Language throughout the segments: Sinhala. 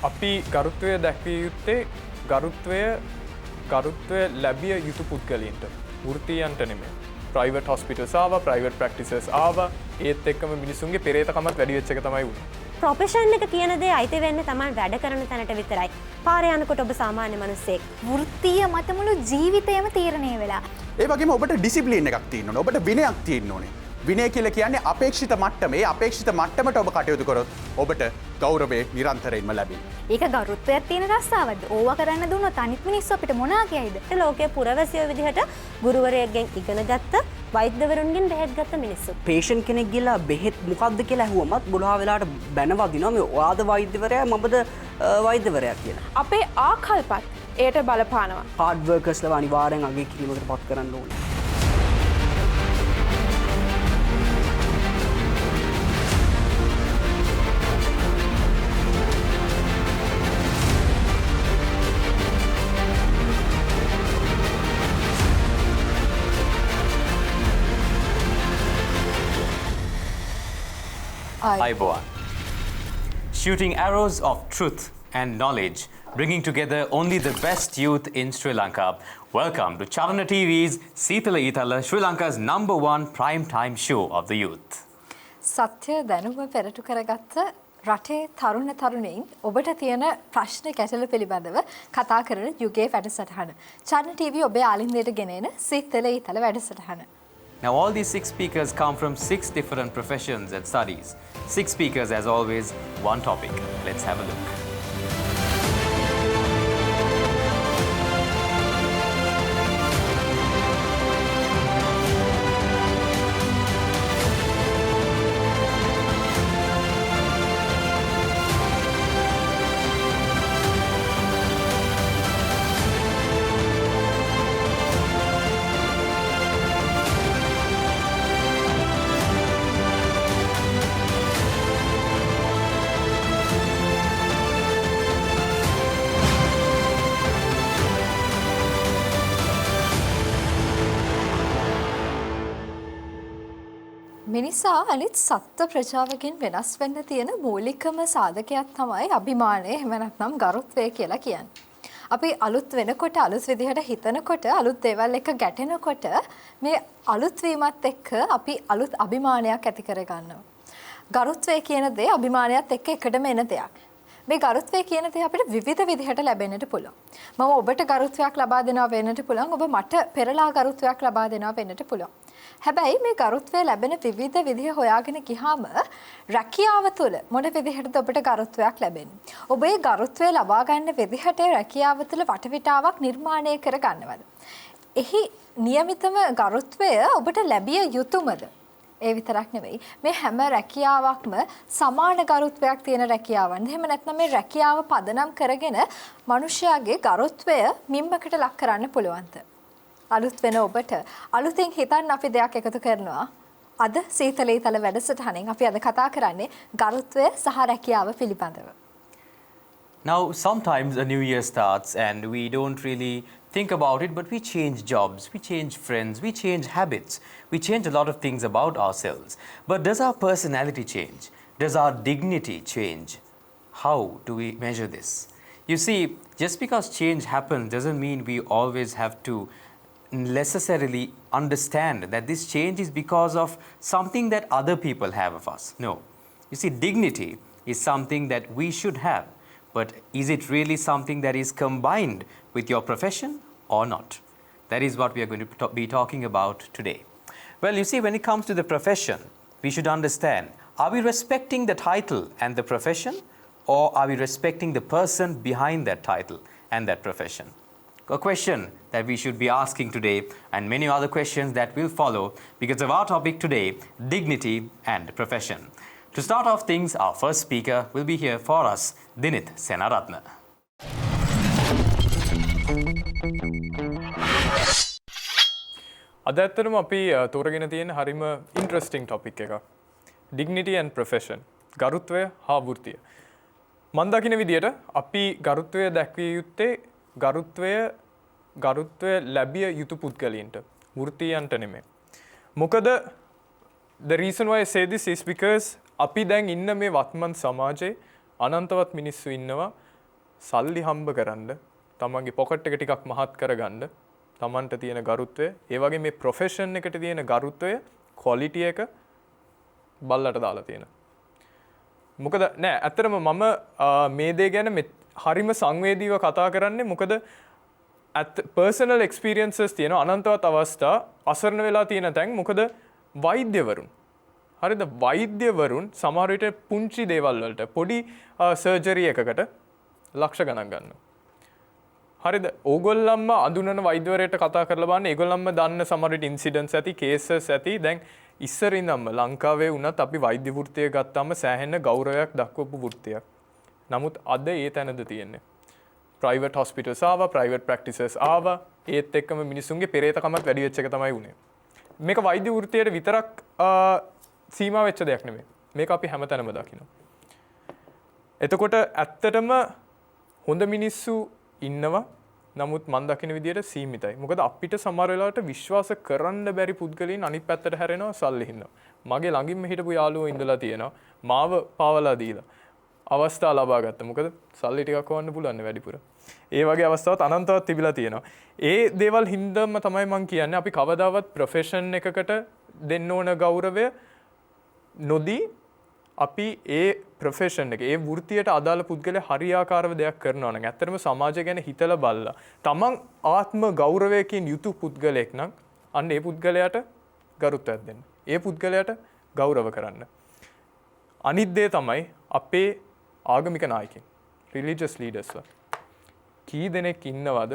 අපි ගරුත්වය දැක්විය යුත්තේ ගරුත්වය ලැබිය යුතු පුද්ගලයින්ට වෘත්තීයන්ට නෙමෙයි. ප්‍රයිවට් හොස්පිටල්ස් ආවා, ප්‍රයිවට් ප්‍රැක්ටිසර්ස් ආවා. ඒත් එක්කම මිනිසුන්ගේ පෙරේතකමත් වැඩි වෙච්ච එක තමයි වුනේ. ප්‍රොෆෙෂන් එක කියන දේ අයිති වෙන්නේ තමයි වැඩ කරන තැනට විතරයි. පාරේ යනකොට ඔබ සාමාන්‍ය මිනිස්සෙක්. වෘත්තීය මත මුළු ජීවිතයම තීරණය වෙලා. ඒ වගේම ඔබට ඩිසිප්ලින් එකක් තියෙන්න ඕනේ. ඔබට විනයක් තියෙන්න ඕනේ. විනය කියලා කියන්නේ අපේක්ෂිත මට්ටම. ඒ අපේක්ෂිත මට්ටමට ඔබ කටයුතු කරොත් ඔබට ගෞරවය නිරන්තරයෙන්ම ලැබෙයි. ඒක ගරුත්වයක් තියෙන රස්සාවක්ද? ඕවා කරන්න දුන්නොත් අනිත් මිනිස්සු අපිට මොනවා කියයිද? ලෝකයේ පුරවැසියෝ විදිහට ගුරුවරයෙක්ගෙන් ඉගෙන ගත්ත, වෛද්‍යවරුන්ගෙන් බෙහෙත් ගත්ත මිනිස්සු. පේෂන්ට් කෙනෙක් ගිහලා බෙහෙත් මොකක්ද කියලා ඇහුවමත් ගොඩාක් වෙලාවට බැනවදිනවා මේ ඔයාද වෛද්‍යවරයා මමද වෛද්‍යවරයා කියලා. අපේ ආකල්පත් එයට බලපානවා. හાર્ඩ් වර්කර්ස්ලා අනිවාර්යෙන් අගය කිරීමකට පත් කරන්න ඕනේ. Aiboan. Shooting arrows of truth and knowledge, bringing together only the best youth in Sri Lanka. Welcome to Charana TV's Seethala Eethala, Sri Lanka's #1 prime time show of the youth. සත්‍ය දැනුම පෙරටු කරගත්ත රටේ තරුණ තරුණයින් ඔබට තියෙන ප්‍රශ්න ගැටළු පිළිබඳව කතා කරන යුගයේ වැඩසටහන. Charana TV ඔබේ ආලින්දයට ගෙනෙන සීතල ඊතල වැඩසටහන. Now all these 6 speakers come from 6 different professions and studies. 6 speakers as always, one topic. Let's have a look. මිනිසා අනිත් සත්ත්ව ප්‍රජාවකින් වෙනස් වෙන්න තියෙන මූලිකම සාධකයක් තමයි අභිමානය, එහෙම නැත්නම් ගරුත්වය කියලා කියන්නේ. අපි අලුත් වෙනකොට, අලුත් විදිහට හිතනකොට, අලුත් දේවල් එක ගැටෙනකොට මේ අලුත් වීමත් එක්ක අපි අලුත් අභිමානයක් ඇති කරගන්නවා. ගරුත්වය කියන දේ අභිමානයත් එක්ක එකටම එන දෙයක්. මේ ගරුත්වය කියන දේ අපිට විවිධ විදිහට ලැබෙන්නට පුළුවන්. මම ඔබට ගරුත්වයක් ලබා දෙනවා වෙන්නට පුළුවන්. ඔබ මට පෙරලා ගරුත්වයක් ලබා දෙනවා වෙන්නට පුළුවන්. හැබැයි මේ ගරුත්වය ලැබෙන විවිධ විදිහ හොයාගෙන ගියාම රැකියාව තුළ මොන විදිහටද ඔබට ගරුත්වයක් ලැබෙන්නේ? ඔබ ඒ ගරුත්වය ලබා ගන්න විදිහට රැකියාව තුළ වටපිටාවක් නිර්මාණය කර ගන්නවද? එහි નિયમિતම ගරුත්වය ඔබට ලැබිය යුතුමද? ඒ විතරක් නෙවෙයි මේ හැම රැකියාවක්ම සමාන ගරුත්වයක් තියෙන රැකියාවන්. එහෙම නැත්නම් මේ රැකියාව පදනම් කරගෙන මිනිසයාගේ ගරුත්වය මිම්මකට ලක් කරන්න පුළුවන්ද? අලුත් වෙන ඔබට අලුතෙන් හිතන්න අපි දෙයක් එකතු කරනවා. අද සීතල ඊතල වැඩසටහනෙන් අපි අද කතා කරන්නේ ගරුත්වය සහ රැකියාව පිළිබඳව. Now sometimes a new year starts and we don't really think about it, but we change jobs, we change friends, we change habits, we change a lot of things about ourselves. But does our personality change? Does our dignity change? How do we measure this? You see, just because change happens doesn't mean we always have to necessarily understand that this change is because of something that other people have of us. No. You see, dignity is something that we should have. But is it really something that is combined with your profession or not? That is what we are going to be talking about today. Well, you see, when it comes to the profession, we should understand, are we respecting the title and the profession, or are we respecting the person behind that title and that profession? A question that we should be asking today, and many other questions that will follow because of our topic today, dignity and profession. To start off things, our first speaker will be here for us, Dinith Senaratna. අද ඇත්තටම අපි තෝරගෙන තියෙන හරිම ඉන්ට්‍රස්ටිං ටොපික් එකක්. dignity and profession. ගරුත්වය හා වෘත්තිය. මම දකින විදියට අපි ගරුත්වය දැක්විය යුත්තේ ගරුත්වය ලැබිය යුතු පුද්ගලයින්ට වෘත්තීයන්ට නෙමෙයි. මොකද the reason why I say this is because අපි දැන් ඉන්න මේ වත්මන් සමාජයේ අනන්තවත් මිනිස්සු ඉන්නවා සල්ලි හම්බ කරන්න, තමන්ගේ පොකට් එක ටිකක් මහත් කරගන්න, තමන්ට තියෙන ගරුත්වය, ඒ වගේ මේ ප්‍රොෆෙෂන් එකට තියෙන ගරුත්වය, ක්වොලිටි එක බල්ලට දාලා තියෙනවා. මොකද නෑ ඇත්තටම මම මේ දේ ගැන හරිම සංවේදීව කතා කරන්නේ මොකද පර්සනල් එක්ස්පීරියන්සස් තියෙන අනන්තවත් අවස්ථා අසරණ වෙලා තියෙන තැන් මොකද වෛද්‍යවරුන් හරිද වෛද්‍යවරුන් සමහර විට පුංචි දේවල් වලට පොඩි සර්ජරි එකකට ලක්ෂ ගණන් ගන්නවා. හරිද ඕගොල්ලන්ම අඳුනන වෛද්‍යවරයෙක්ට කතා කරලා බලන්න ඒගොල්ලන්ම දන්න සමහර විට ඉන්සිඩන්ට්ස් ඇති කේසස් ඇති දැන් ඉස්සර ඉඳන්ම ලංකාවේ වුණත් අපි වෛද්‍ය වෘත්තිය ගත්තාම සෑහෙන ගෞරවයක් දක්වපු වෘත්තියක්. නමුත් අද ඒ තැනද තියෙන්නේ. ප්‍රයිවට් හොස්පිටල්ස් ආවා, ප්‍රයිවට් ප්‍රැක්ටිසස් ආවා. ඒත් එක්කම මිනිසුන්ගේ පෙරේතකමත් වැඩි වෙච්ච එක තමයි වුනේ. මේක වෛද්‍ය වෘත්තියට විතරක් සීමා වෙච්ච දෙයක් නෙමෙයි. මේක අපි හැමතැනම දකිනවා. එතකොට ඇත්තටම හොඳ මිනිස්සු ඉන්නවා. නමුත් මම දකින විදියට සීමිතයි. මොකද අපිට සමහර වෙලාවට විශ්වාස කරන්න බැරි පුද්ගලයන් අනිත් පැත්තට හැරෙනවා සල්ලි හින්දා. මගේ ළඟින්ම හිටපු යාළුවෝ ඉඳලා තියෙනවා. මාව පාවලා දීලා අවස්ථා ලබා ගත්තා. මොකද සල්ලි ටිකක් හොයන්න පුළුවන් වැඩිපුර. ඒ වගේ අවස්ථාවත් අනන්තවත් තිබිලා තියෙනවා. ඒ දේවල් හින්දාම තමයි මම කියන්නේ අපි කවදාවත් ප්‍රොෆෙෂන් එකකට දෙන්න ඕන ගෞරවය නොදී අපි ඒ ප්‍රොෆෙෂන් එක ඒ වෘත්තියට අදාළ පුද්ගලයා හරියාකාරව දෙයක් කරනවා නම් ඇත්තටම සමාජය ගැන හිතලා බලලා තමන් ආත්ම ගෞරවයකින් යුතු පුද්ගලයෙක් නම් අන්න ඒ පුද්ගලයාට ගරුත්වයක් දෙන්න. ඒ පුද්ගලයාට ගෞරව කරන්න. අනිත් දේ තමයි අපේ ආගමික නායකයින් රිලිජියස් ලීඩර්ස්ලා කී දෙනෙක් ඉන්නවද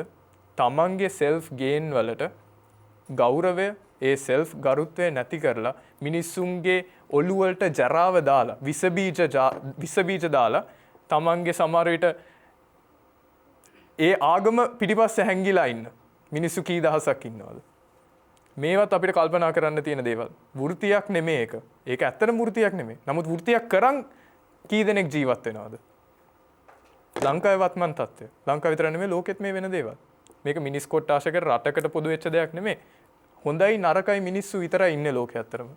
තමන්ගේ සෙල්ෆ් ගේන් වලට ගෞරවය ඒ සෙල්ෆ් ගරුත්වය නැති කරලා මිනිස්සුන්ගේ ඔළුව වලට ජරාව දාලා විස බීජ දාලා තමන්ගේ සමහර විට ඒ ආගම පිටිපස්සේ හැංගිලා ඉන්න මිනිස්සු කී දහසක් ඉන්නවද මේවත් අපිට කල්පනා කරන්න තියෙන දේවල් වෘත්තියක් නෙමෙයි ඒක. ඒක ඇත්තටම වෘත්තියක් නෙමෙයි. නමුත් වෘත්තියක් කරන් කී දෙනෙක් ජීවත් වෙනවද? ලංකාවේ වත්මන් තත්ත්වය. ලංකාව විතර නෙමෙයි ලෝකෙත් මේ වෙන දේවල්. මේක මිනිස් කොට්ටාශයකට රටකට පොදු වෙච්ච දෙයක් නෙමෙයි. හොඳයි නරකයි මිනිස්සු විතරයි ඉන්නේ ලෝකේ අතරම.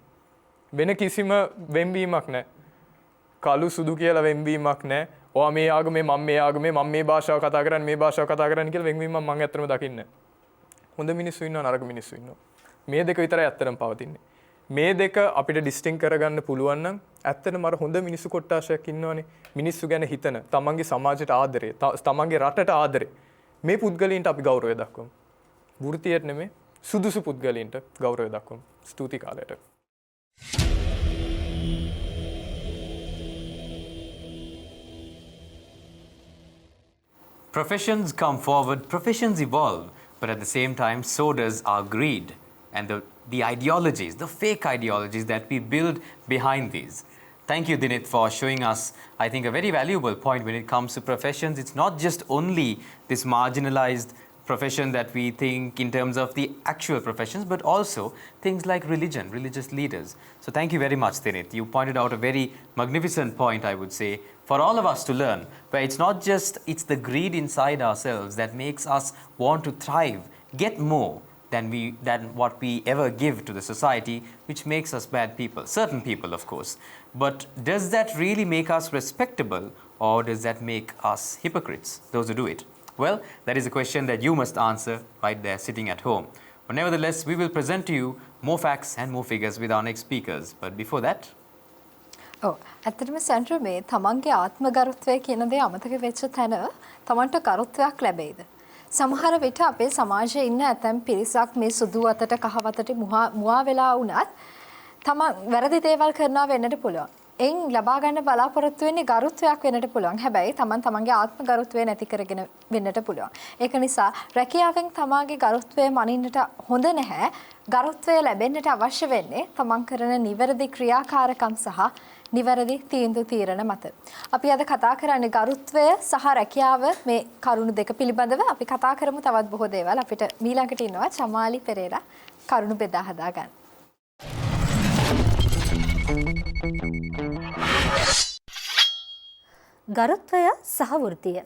වෙන කිසිම වෙන්වීමක් නැහැ. කළු සුදු කියලා වෙන්වීමක් නැහැ. ඔයා මේ ආගමේ මම මේ ආගමේ මම මේ භාෂාව කතා කරන්නේ මේ භාෂාව කතා කරන්නේ කියලා වෙන්වීමක් මම ඇත්තටම දකින්නේ නැහැ. හොඳ මිනිස්සු ඉන්නවා නරක මිනිස්සු ඉන්නවා. මේ දෙක විතරයි ඇත්තටම පවතින්නේ. මේ දෙක අපිට ඩිස්ටින්ක් කරගන්න පුළුවන් නම් ඇත්තටම අර හොඳ මිනිස්සු කොට්ටාශයක් ඉන්නවනේ. මිනිස්සු ගැන හිතන, තමන්ගේ සමාජයට ආදරේ, තමන්ගේ රටට ආදරේ. මේ පුද්ගලයන්ට අපි ගෞරවය දක්වමු. වෘත්තියට නෙමෙයි සුදුසු පුද්ගලයන්ට ගෞරවය දක්වමු. ස්තුති කාලයට. Professions come forward, professions evolve, but at the same time, so does our greed and the ideologies, the fake ideologies that we build behind these. Thank you, Dinit, for showing us, I think, a very valuable point when it comes to professions. It's not just only this marginalized profession that we think in terms of the actual professions, but also things like religion, religious leaders. So thank you very much, Dinit. You pointed out a very magnificent point, I would say, for all of us to learn, where it's not just, it's the greed inside ourselves that makes us want to thrive, get more than what we ever give to the society, which makes us bad people. Certain people, of course. But does that really make us respectable, or does that make us hypocrites, those who do it? Well, that is a question that you must answer right there sitting at home. But nevertheless, we will present to you more facts and more figures with our next speakers. But before that... ඇත්තටම සෙන්ටර් මේ තමන්ගේ ආත්ම ගරුත්වය කියන දේ අමතක වෙච්ච තැන තමන්ට ගරුත්වයක් ලැබෙයිද? සමහර විට අපේ සමාජයේ ඉන්න ඇතැම් පිරිසක් මේ සුදු අතට කහ අතට මුවා වෙලා වුණත් තමන් වැරදි දේවල් කරනවා වෙන්නට පුළුවන්. එයින් ලබා ගන්න බලාපොරොත්තු වෙන්නේ ගරුත්වයක් වෙන්නට පුළුවන්. හැබැයි තමන්ගේ ආත්ම ගරුත්වය නැති කරගෙන වෙන්නට පුළුවන්. ඒක නිසා රැකියාවෙන් තමාගේ ගරුත්වය මනින්නට හොඳ නැහැ. ගරුත්වය ලැබෙන්නට අවශ්‍ය වෙන්නේ තමන් කරන නිවැරදි ක්‍රියාකාරකම් සහ නිවැරදි තීන්දුව తీරන මත. අපි අද කතා කරන්නේ ගරුත්වය සහ රැකියාව මේ කරුණු දෙක පිළිබඳව. අපි කතා කරමු තවත් බොහෝ දේවල්. අපිට මීළඟට ඉන්නවා චමාලි පෙරේරා කරුණු බෙදා හදා ගන්න. ගරුත්වය සහ වෘත්තිය.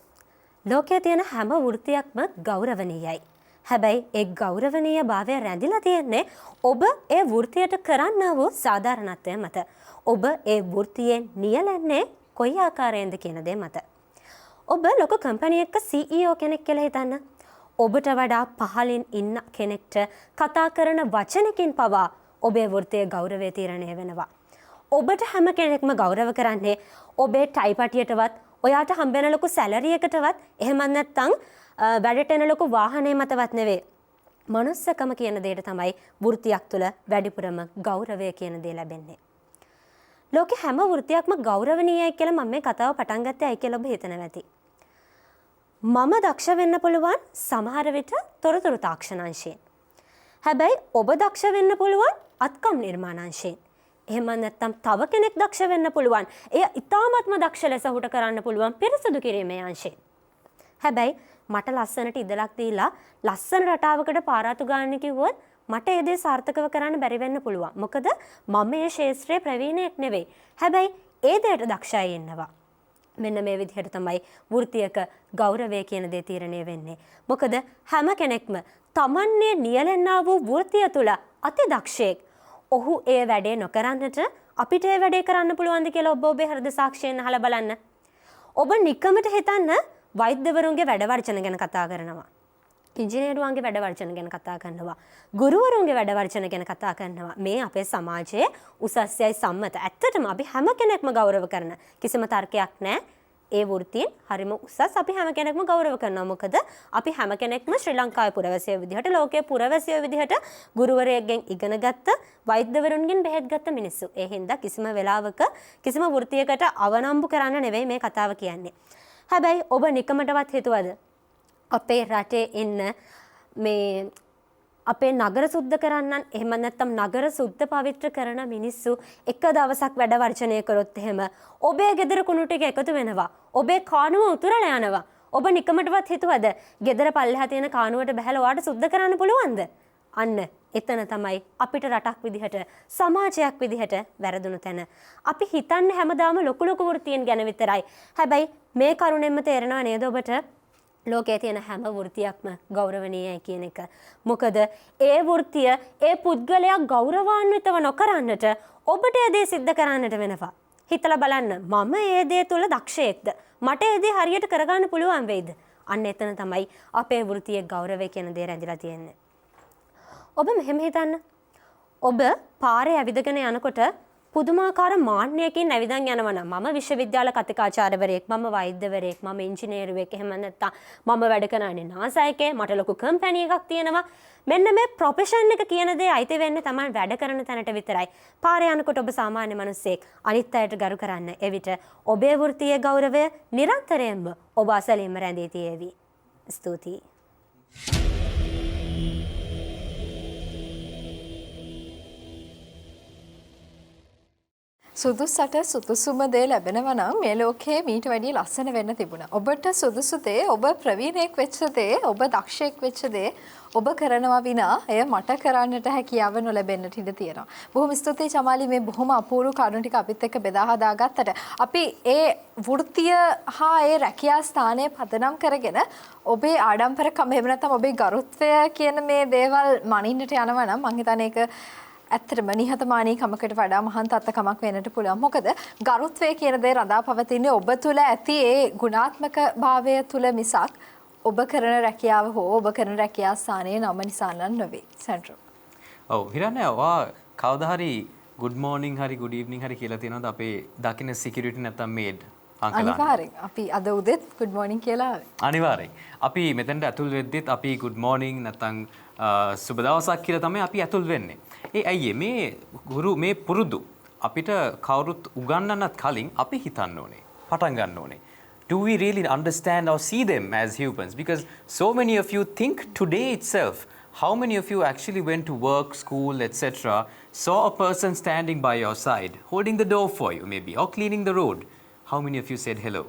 ලෝකයේ තියෙන හැම වෘත්තියක්ම ගෞරවනීයයි. හැබැයි ඒ ගෞරවනීය භාවය රැඳිලා තියෙන්නේ ඔබ ඒ වෘත්තියට කරන්නා වූ සාධාරණත්වය මත. ඔබ ඒ වෘත්තියෙන් නියැලෙන්නේ කොයි ආකාරයෙන්ද කියන දේ මත. ඔබ ලොකු කම්පැනි එකක CEO කෙනෙක් කියලා හිතන්න. ඔබට වඩා පහළින් ඉන්න කෙනෙක්ට කතා කරන වචනකින් පවා ඔබේ වෘත්තීය ගෞරවය තීරණය වෙනවා. ඔබට හැම කෙනෙක්ම ගෞරව කරන්නේ ඔබේ ටයිපටියටවත් ඔයාට හම්බෙන ලොකු සැලරි එකටවත් එහෙම නැත්නම් වැඩට එන ලොකු වාහනේ මතවත් නෙවෙයි. මනුස්සකම කියන දෙයට තමයි වෘත්තියක් තුළ වැඩිපුරම ගෞරවය කියන දේ ලැබෙන්නේ. ලෝකේ හැම වෘත්තියක්ම ගෞරවණීයයි කියලා මම මේ කතාව පටන් ගත්තේ ඇයි කියලා ඔබ හිතනවා ඇති. මම දක්ෂ වෙන්න පුළුවන් සමහර විට තොරතුරු තාක්ෂණංශයෙන්. හැබැයි ඔබ දක්ෂ වෙන්න පුළුවන් අත්කම් නිර්මාණංශයෙන්. එහෙම නැත්නම් තව කෙනෙක් දක්ෂ වෙන්න පුළුවන්. එය ඉතාමත්ම දක්ෂ ලෙස හුට කරන්න පුළුවන් පිරිසුදු කිරීමේ අංශයෙන්. හැබැයි මට ලස්සනට ඉදලක් දීලා ලස්සන රටාවකට පාරාතු ගන්න කිව්වොත් මට ඒ දේ සාර්ථකව කරන්න බැරි වෙන්න පුළුවන්. මොකද මම මේ ශාස්ත්‍රයේ ප්‍රවීණයෙක් නෙවෙයි. හැබැයි ඒ දෙයට දක්ෂයි ඉන්නවා. මෙන්න මේ විදිහට තමයි වෘත්තියක ගෞරවය කියන දේ තීරණය වෙන්නේ. මොකද හැම කෙනෙක්ම තමන්නේ නියැලෙන්නා වූ වෘත්තිය තුළ අති දක්ෂයෙක්. ඔහු ඒ වැඩේ නොකරන්නට අපිට ඒ වැඩේ කරන්න පුළුවන්ද කියලා ඔබ ඔබේ හෘද සාක්ෂියෙන් අහලා බලන්න. ඔබ නිකමට හිතන්න වෛද්‍යවරුන්ගේ වැඩ වර්ජන ගැන කතා කරනවා. ඉංජිනේරුවන්ගේ වැඩ වර්ජන ගැන කතා කරනවා. ගුරුවරුන්ගේ වැඩ වර්ජන ගැන කතා කරනවා. මේ අපේ සමාජයේ උසස්යයි සම්මත. ඇත්තටම අපි හැම කෙනෙක්ම ගෞරව කරන කිසිම තර්කයක් නැහැ. ඒ වෘත්තියෙන් හරිම උසස් අපි හැම කෙනෙක්ම ගෞරව කරනවා. මොකද අපි හැම කෙනෙක්ම ශ්‍රී ලංකාවේ පුරවැසියෝ විදිහට ලෝකයේ පුරවැසියෝ විදිහට ගුරුවරයෙක්ගෙන් ඉගෙන ගත්ත වෛද්‍යවරුන්ගෙන් බෙහෙත් ගත්ත මිනිස්සු. ඒ හින්දා කිසිම වෙලාවක කිසිම වෘත්තියකට අවනම්බු කරන්න නෙවෙයි මේ කතාව කියන්නේ. හැබැයි ඔබ නිකමටවත් හිතුවද අපේ රටේ ඉන්න මේ අපේ නගර සුද්ධ කරන්නන් එහෙම නැත්නම් නගර සුද්ධ පවිත්‍ර කරන මිනිස්සු එක දවසක් වැඩ වර්ජනය කරොත් එහෙම ඔබේ ගෙදර කුණු ටික එකතු වෙනවා. ඔබේ කානුව උතුරලා යනවා. ඔබ නිකමටවත් හිතුවද ගෙදර පල්ලෙහා තියෙන කානුවට බහැලා ඔයාට සුද්ධ කරන්න පුළුවන්ද? අන්න එතන තමයි අපිට රටක් විදිහට සමාජයක් විදිහට වැරදුණු තැන. අපි හිතන්නේ හැමදාම ලොකු ලොකු වෘත්තීන් ගැන විතරයි. හැබැයි මේ කරුණෙන්ම තේරෙනවා නේද ඔබට ලෝකයේ තියෙන හැම වෘත්තියක්ම ගෞරවණීයයි කියන එක. මොකද ඒ වෘත්තිය ඒ පුද්ගලයා ගෞරවාන්විතව නොකරන්නට ඔබට ඒ දේ සිද්ධ කරන්නට වෙනවා. හිතලා බලන්න මම ඒ දේ තුල දක්ෂයෙක්ද? මට ඒ දේ හරියට කරගන්න පුළුවන් වෙයිද? අන්න එතන තමයි අපේ වෘත්තියේ ගෞරවය කියන දේ රැඳිලා තියෙන්නේ. ඔබ මෙහෙම හිතන්න. ඔබ පාරේ ඇවිදගෙන යනකොට පුදුමාකාර මාන්නයකින් ඇවිදන් යනවා නම් මම විශ්වවිද්‍යාල කතිකාචාර්යවරයෙක්, මම වෛද්‍යවරයෙක්, මම ඉංජිනේරුවෙක්, එහෙම නැත්නම් මම වැඩ කරන්නේ නාසායකේ, මට ලොකු කම්පැනි එකක් තියෙනවා. මෙන්න මේ ප්‍රොෆෙෂන් එක කියන දේ අයිති වෙන්නේ තමයි වැඩ කරන තැනට විතරයි. පාරේ යනකොට ඔබ සාමාන්‍ය මිනිස්සෙක් අනිත් අයට ගරු කරන්න. එවිට ඔබේ වෘත්තීය ගෞරවය නිරන්තරයෙන්ම ඔබ අසලින්ම රැඳී තියෙවි. ස්තුතියි. සුදුසට සුදුසුම දේ ලැබෙනවා නම් මේ ලෝකයේ මීට වැඩිය ලස්සන වෙන්න තිබුණා. ඔබට සුදුසු දේ, ඔබ ප්‍රවීණයෙක් වෙච්ච දේ, ඔබ දක්ෂයෙක් වෙච්ච දේ ඔබ කරනවා විනා එය මට කරන්නට හැකියාව නොලැබෙන්නට ඉඩ තියෙනවා. බොහොම ස්තුතියි චමාලි මේ බොහොම අපූර්ව කරුණු ටික අපිත් එක්ක බෙදා හදා ගත්තට. අපි ඒ වෘත්තීය හා ඒ රැකියා ස්ථානයේ පදනම් කරගෙන ඔබේ ආඩම්බරකම එහෙම නැත්නම් ඔබේ ගරුත්වය කියන මේ දේවල් මනින්නට යනවා නම් මම හිතන්නේ ඒක ඇත්තටම නිහතමානීකමකට වඩා මහාන් තත්ත්වකමක් වෙන්නට පුළුවන්. මොකද ගරුත්වය කියන දේ රඳා පවතින්නේ ඔබ තුළ ඇති ඒ ගුණාත්මක භාවය තුළ මිසක් ඔබ කරන රැකියාව හෝ ඔබ කරන රැකියා ස්ථානයේ නම නිසා නම් නෙවෙයි. සෙන්ට්‍රල්. ඔව් හිරන්නේ ඔයා කවදා හරි good morning හරි good evening හරි කියලා තියෙනවද අපේ දකින්න security නැත්තම් maid අංකලා? අනිවාර්යෙන්. අපි අද උදේත් good morning කියලා ආවේ. අනිවාර්යෙන්. අපි මෙතනට ඇතුල් වෙද්දිත් අපි good morning නැත්තම් සුබ දවසක් කියලා තමයි අපි ඇතුල් වෙන්නේ. ඒ අයියේ මේ පුරුදු අපිට කවුරුත් උගන්වන්නත් කලින් අපි හිතන්න ඕනේ. පටන් ගන්න ඕනේ. Do we really understand or see them as humans? Because so many of you think today itself, how many of you actually went to work, school, etc., saw a person standing by your side, holding the door for you maybe, or cleaning the road? How many of you said hello?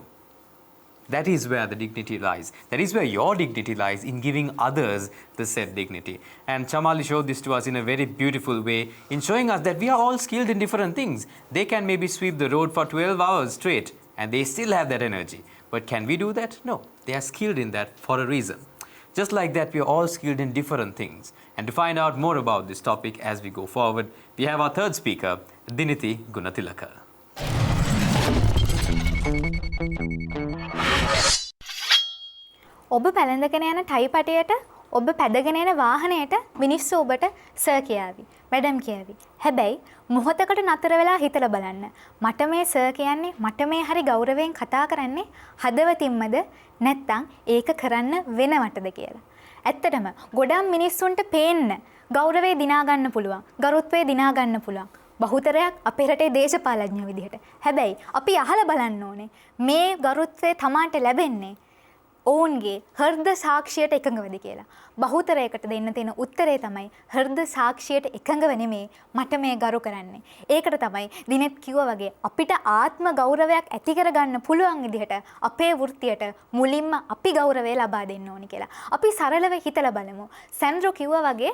That is where the dignity lies. That is where your dignity lies, in giving others the said dignity. And Chamali showed this to us in a very beautiful way, in showing us that we are all skilled in different things. They can maybe sweep the road for 12 hours straight, and they still have that energy. But can we do that? No. They are skilled in that for a reason. Just like that, we are all skilled in different things. And to find out more about this topic as we go forward, we have our third speaker, Diniti Gunatilaka. ඔබ පැලඳගෙන යන ටයි පටයට ඔබ පැදගෙන යන වාහනයට මිනිස්සු ඔබට සර් කියාවි. මැඩම් කියාවි. හැබැයි මොහොතකට නතර වෙලා හිතලා බලන්න. මට මේ සර් කියන්නේ මට මේ හරි ගෞරවයෙන් කතා කරන්නේ හදවතින්මද නැත්නම් ඒක කරන්න වෙනවටද කියලා. ඇත්තටම ගොඩක් මිනිස්සුන්ට පේන්න ගෞරවය දිනා ගන්න පුළුවන්. ගරුත්වය දිනා ගන්න පුළුවන්. බහුතරයක් අපේ රටේ දේශපාලඥයෝ විදිහට. හැබැයි අපි අහලා බලන්න ඕනේ මේ ගරුත්වය තමාට ලැබෙන්නේ ඔවුන්ගේ හෘද සාක්ෂියට එකඟවද කියලා. බහුතරයකට දෙන්න තියෙන උත්තරේ තමයි හෘද සාක්ෂියට එකඟව නෙමේ මට මේ ගරු කරන්නේ. ඒකට තමයි දිනෙත් කිව්වා වගේ අපිට ආත්ම ගෞරවයක් ඇති කරගන්න පුළුවන් විදිහට අපේ වෘත්තියට මුලින්ම අපි ගෞරවය ලබා දෙන්න ඕනි කියලා. අපි සරලව හිතලා බලමු. සැන්ඩ්‍රෝ කිව්වා වගේ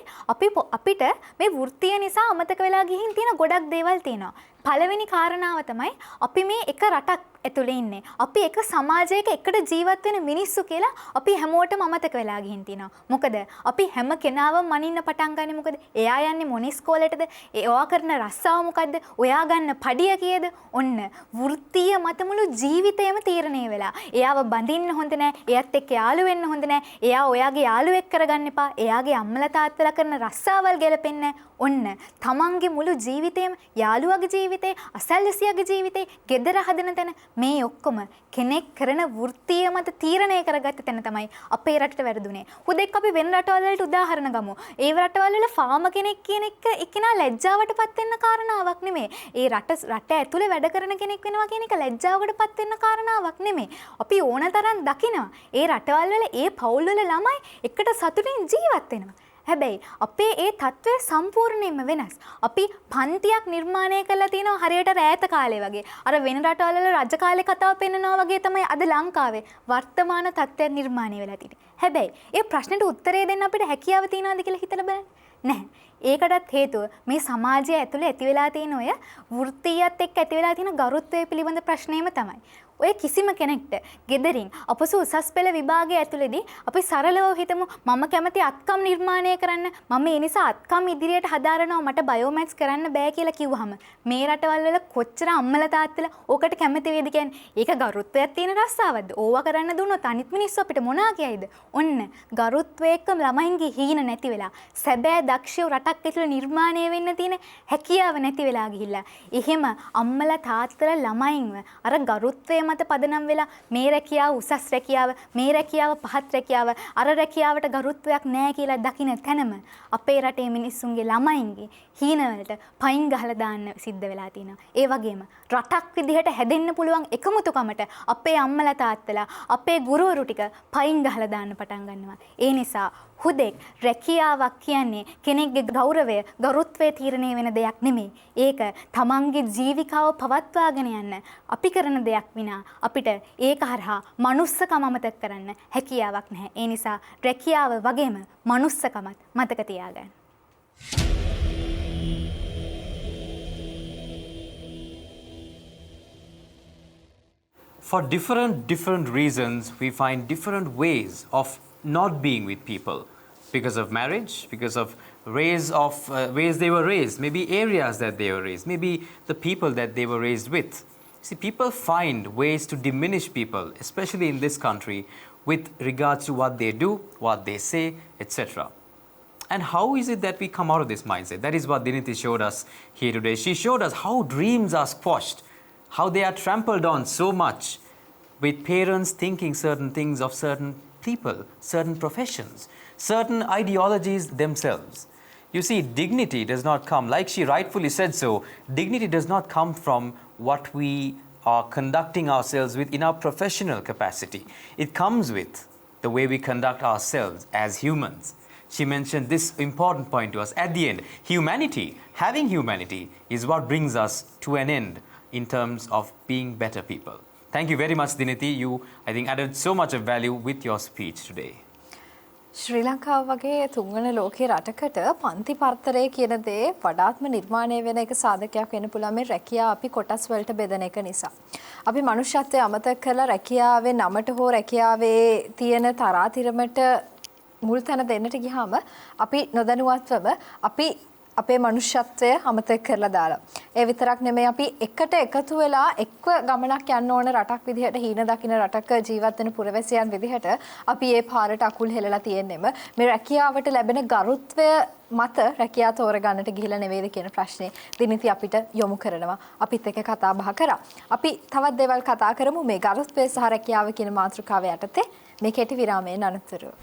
අපිට මේ වෘත්තිය නිසා අමතක වෙලා ගිහින් තියෙන ගොඩක් දේවල් තියෙනවා. පළවෙනි කාරණාව තමයි අපි මේ එක රටක් ඇතුලේ ඉන්නේ. අපි එක සමාජයක එකට ජීවත් වෙන මිනිස්සු කියලා අපි හැමෝටම අමතක වෙලා ගිහින් තියෙනවා. මොකද අපි හැම කෙනාම මනින්න පටන් ගන්නේ මොකද? එයා යන්නේ මොන ඉස්කෝලේටද? එයා කරන රස්සාව මොකද්ද? ඔයා ගන්න පඩිය කීයද? ඔන්න වෘත්තීය මත මුළු ජීවිතේම තීරණය වෙලා. එයාව බඳින්න හොඳ නැහැ. එයාත් එක්ක යාළු වෙන්න හොඳ නැහැ. එයා ඔයාගේ යාළුවෙක් කරගන්න එපා. එයාගේ අම්මලා තාත්තලා කරන රස්සාවල් ගැලපෙන්නේ ඔන්න තමන්ගේ මුළු ජීවිතේම යාළුවාගේ ජීවිතේ, අසල්වැසියාගේ ජීවිතේ, ගෙදර හදන තැන මේ ඔක්කොම කෙනෙක් කරන වෘත්තීය මත තීරණය කරගත්ත තැන තමයි අපේ රටට වැරදුනේ. හුදෙක් අපි වෙන රටවල් වලට උදාහරණ ගමු. ඒ රටවල් වල ෆාම කෙනෙක් කියන එක එක්කෙනා ලැජ්ජාවටපත් වෙන්න කාරණාවක් නෙමෙයි. ඒ රට ඇතුලේ වැඩ කරන කෙනෙක් වෙනවා කියන එක ලැජ්ජාවකටපත් වෙන්න කාරණාවක් නෙමෙයි. අපි ඕනතරම් දකිනවා. ඒ රටවල් වල ඒ පවුල් වල ළමයි එකට සතුටින් ජීවත් වෙනවා. හැබැයි අපේ ඒ තත්ත්වය සම්පූර්ණයෙන්ම වෙනස්. අපි පන්තියක් නිර්මාණය කරලා තිනවා හරියට රෑත කාලේ වගේ. අර වෙන රටවල් වල රජ කාලේ කතාව පෙන්නනවා වගේ තමයි අද ලංකාවේ වර්තමාන තත්ත්වය නිර්මාණය වෙලා තියෙන්නේ. හැබැයි ඒ ප්‍රශ්නෙට උත්තරේ දෙන්න අපිට හැකියාව තියනවාද කියලා හිතලා බලන්න. නැහැ. ඒකටත් හේතුව මේ සමාජය ඇතුලේ ඇති වෙලා තියෙන ඔය වෘත්තීයත් එක්ක ඇති වෙලා තියෙන ගරුත්වය පිළිබඳ ප්‍රශ්නේම තමයි. ඔය කිසිම කෙනෙක්ට ගෙදරින් අපසු උසස් පෙළ විභාගයේ ඇතුළේදී අපි සරලව හිතමු මම කැමති අත්කම් නිර්මාණය කරන්න මම ඒ නිසා අත්කම් ඉදිරියට හදාරනවා මට බයෝමැත්ස් කරන්න බෑ කියලා කිව්වහම මේ රටවල් වල කොච්චර අම්මලා තාත්තලා ඕකට කැමති වේද කියන්නේ ඒක ගරුත්වයක් තියෙන රස්සාවක්ද ඕවා කරන්න දුන්නොත් අනිත් මිනිස්සු අපිට මොනවා කියයිද ඔන්න ගරුත්වයක ළමයින්ගේ හීන නැති වෙලා සැබෑ දක්ෂව රටක් ඇතුළේ නිර්මාණය වෙන්න තියෙන හැකියාව නැති වෙලා ගිහිල්ලා එහෙම අම්මලා තාත්තලා ළමයින්ව අර ගරුත්වය මත පදනම් වෙලා මේ රැකියාව උසස් රැකියාව මේ රැකියාව පහත් රැකියාව අර රැකියාවට ගරුත්වයක් නැහැ කියලා දකින්න තැනම අපේ රටේ මිනිස්සුන්ගේ ළමයින්ගේ හීන වලට පයින් ගහලා දාන්න සිද්ධ වෙලා තියෙනවා. ඒ වගේම රටක් විදිහට හැදෙන්න පුළුවන් එකමුතුකමට අපේ අම්මලා තාත්තලා අපේ ගුරුවරු ටික පයින් ගහලා දාන්න පටන් ගන්නවා. ඒ නිසා හුදෙක් රැකියාවක් කියන්නේ කෙනෙක්ගේ ගෞරවය ගරුත්වය තීරණය වෙන දෙයක් නෙමෙයි. ඒක තමන්ගේ ජීවිකාව පවත්වාගෙන යන්න අපි කරන දෙයක් විනා අපිට ඒක හරහා මනුස්සකම අමතක කරන්න හැකියාවක් නැහැ. ඒ නිසා රැකියාව වගේම මනුස්සකමත් මතක තියාගන්න. For different reasons, we find different ways of not being with people because of marriage, because of ways they were raised, maybe areas that they were raised, maybe the people that they were raised with. See, people find ways to diminish people, especially in this country, with regards to what they do, what they say, etc. And how is it that we come out of this mindset? That is what Diniti showed us here today. She showed us how dreams are squashed, how they are trampled on so much with parents thinking certain things of certain people, certain professions, certain ideologies themselves. You see, dignity does not come, like she rightfully said so, dignity does not come from what we are conducting ourselves with in our professional capacity. It comes with the way we conduct ourselves as humans. She mentioned this important point to us. At the end, humanity, having humanity, is what brings us to an end in terms of being better people. Thank you very much, Diniti. You, I think, added so much of value with your speech today. ශ්‍රී ලංකාව වගේ තුන්වන ලෝකයේ රටකට පන්ති පරතරය කියන දේ වඩාත්ම නිර්මාණය වෙන එක සාධකයක් වෙන්න පුළුවන් මේ රැකියාව අපි කොටස් වලට බෙදන එක නිසා. අපි මනුෂ්‍යත්වය අමතක කරලා රැකියාවේ නමට හෝ රැකියාවේ තියෙන තරාතිරමට මුල් තැන දෙන්නට ගියාම අපි නොදැනුවත්වම අපි අපේ මනුෂ්‍යත්වය අමතක කරලා දාලා. ඒ විතරක් නෙමෙයි අපි එකට එකතු වෙලා එක්ව ගමනක් යන්න ඕන රටක් විදිහට හීන දකින්න රටක ජීවත් වෙන පුරවැසියන් විදිහට අපි ඒ පාරට අකුල් හෙලලා තියෙන්නෙම මේ රැකියාවට ලැබෙන ගරුත්වය මත රැකියාව තෝරගන්නට ගිහිලා නෙවෙයිද කියන ප්‍රශ්නේ දිනිති අපිට යොමු කරනවා. අපිත් එක්ක කතා බහ කරා. අපි තවත් දේවල් කතා කරමු මේ ගරුත්වය සහ රැකියාව කියන මාතෘකාව යටතේ මේ කෙටි විරාමයෙන් අනතුරුව.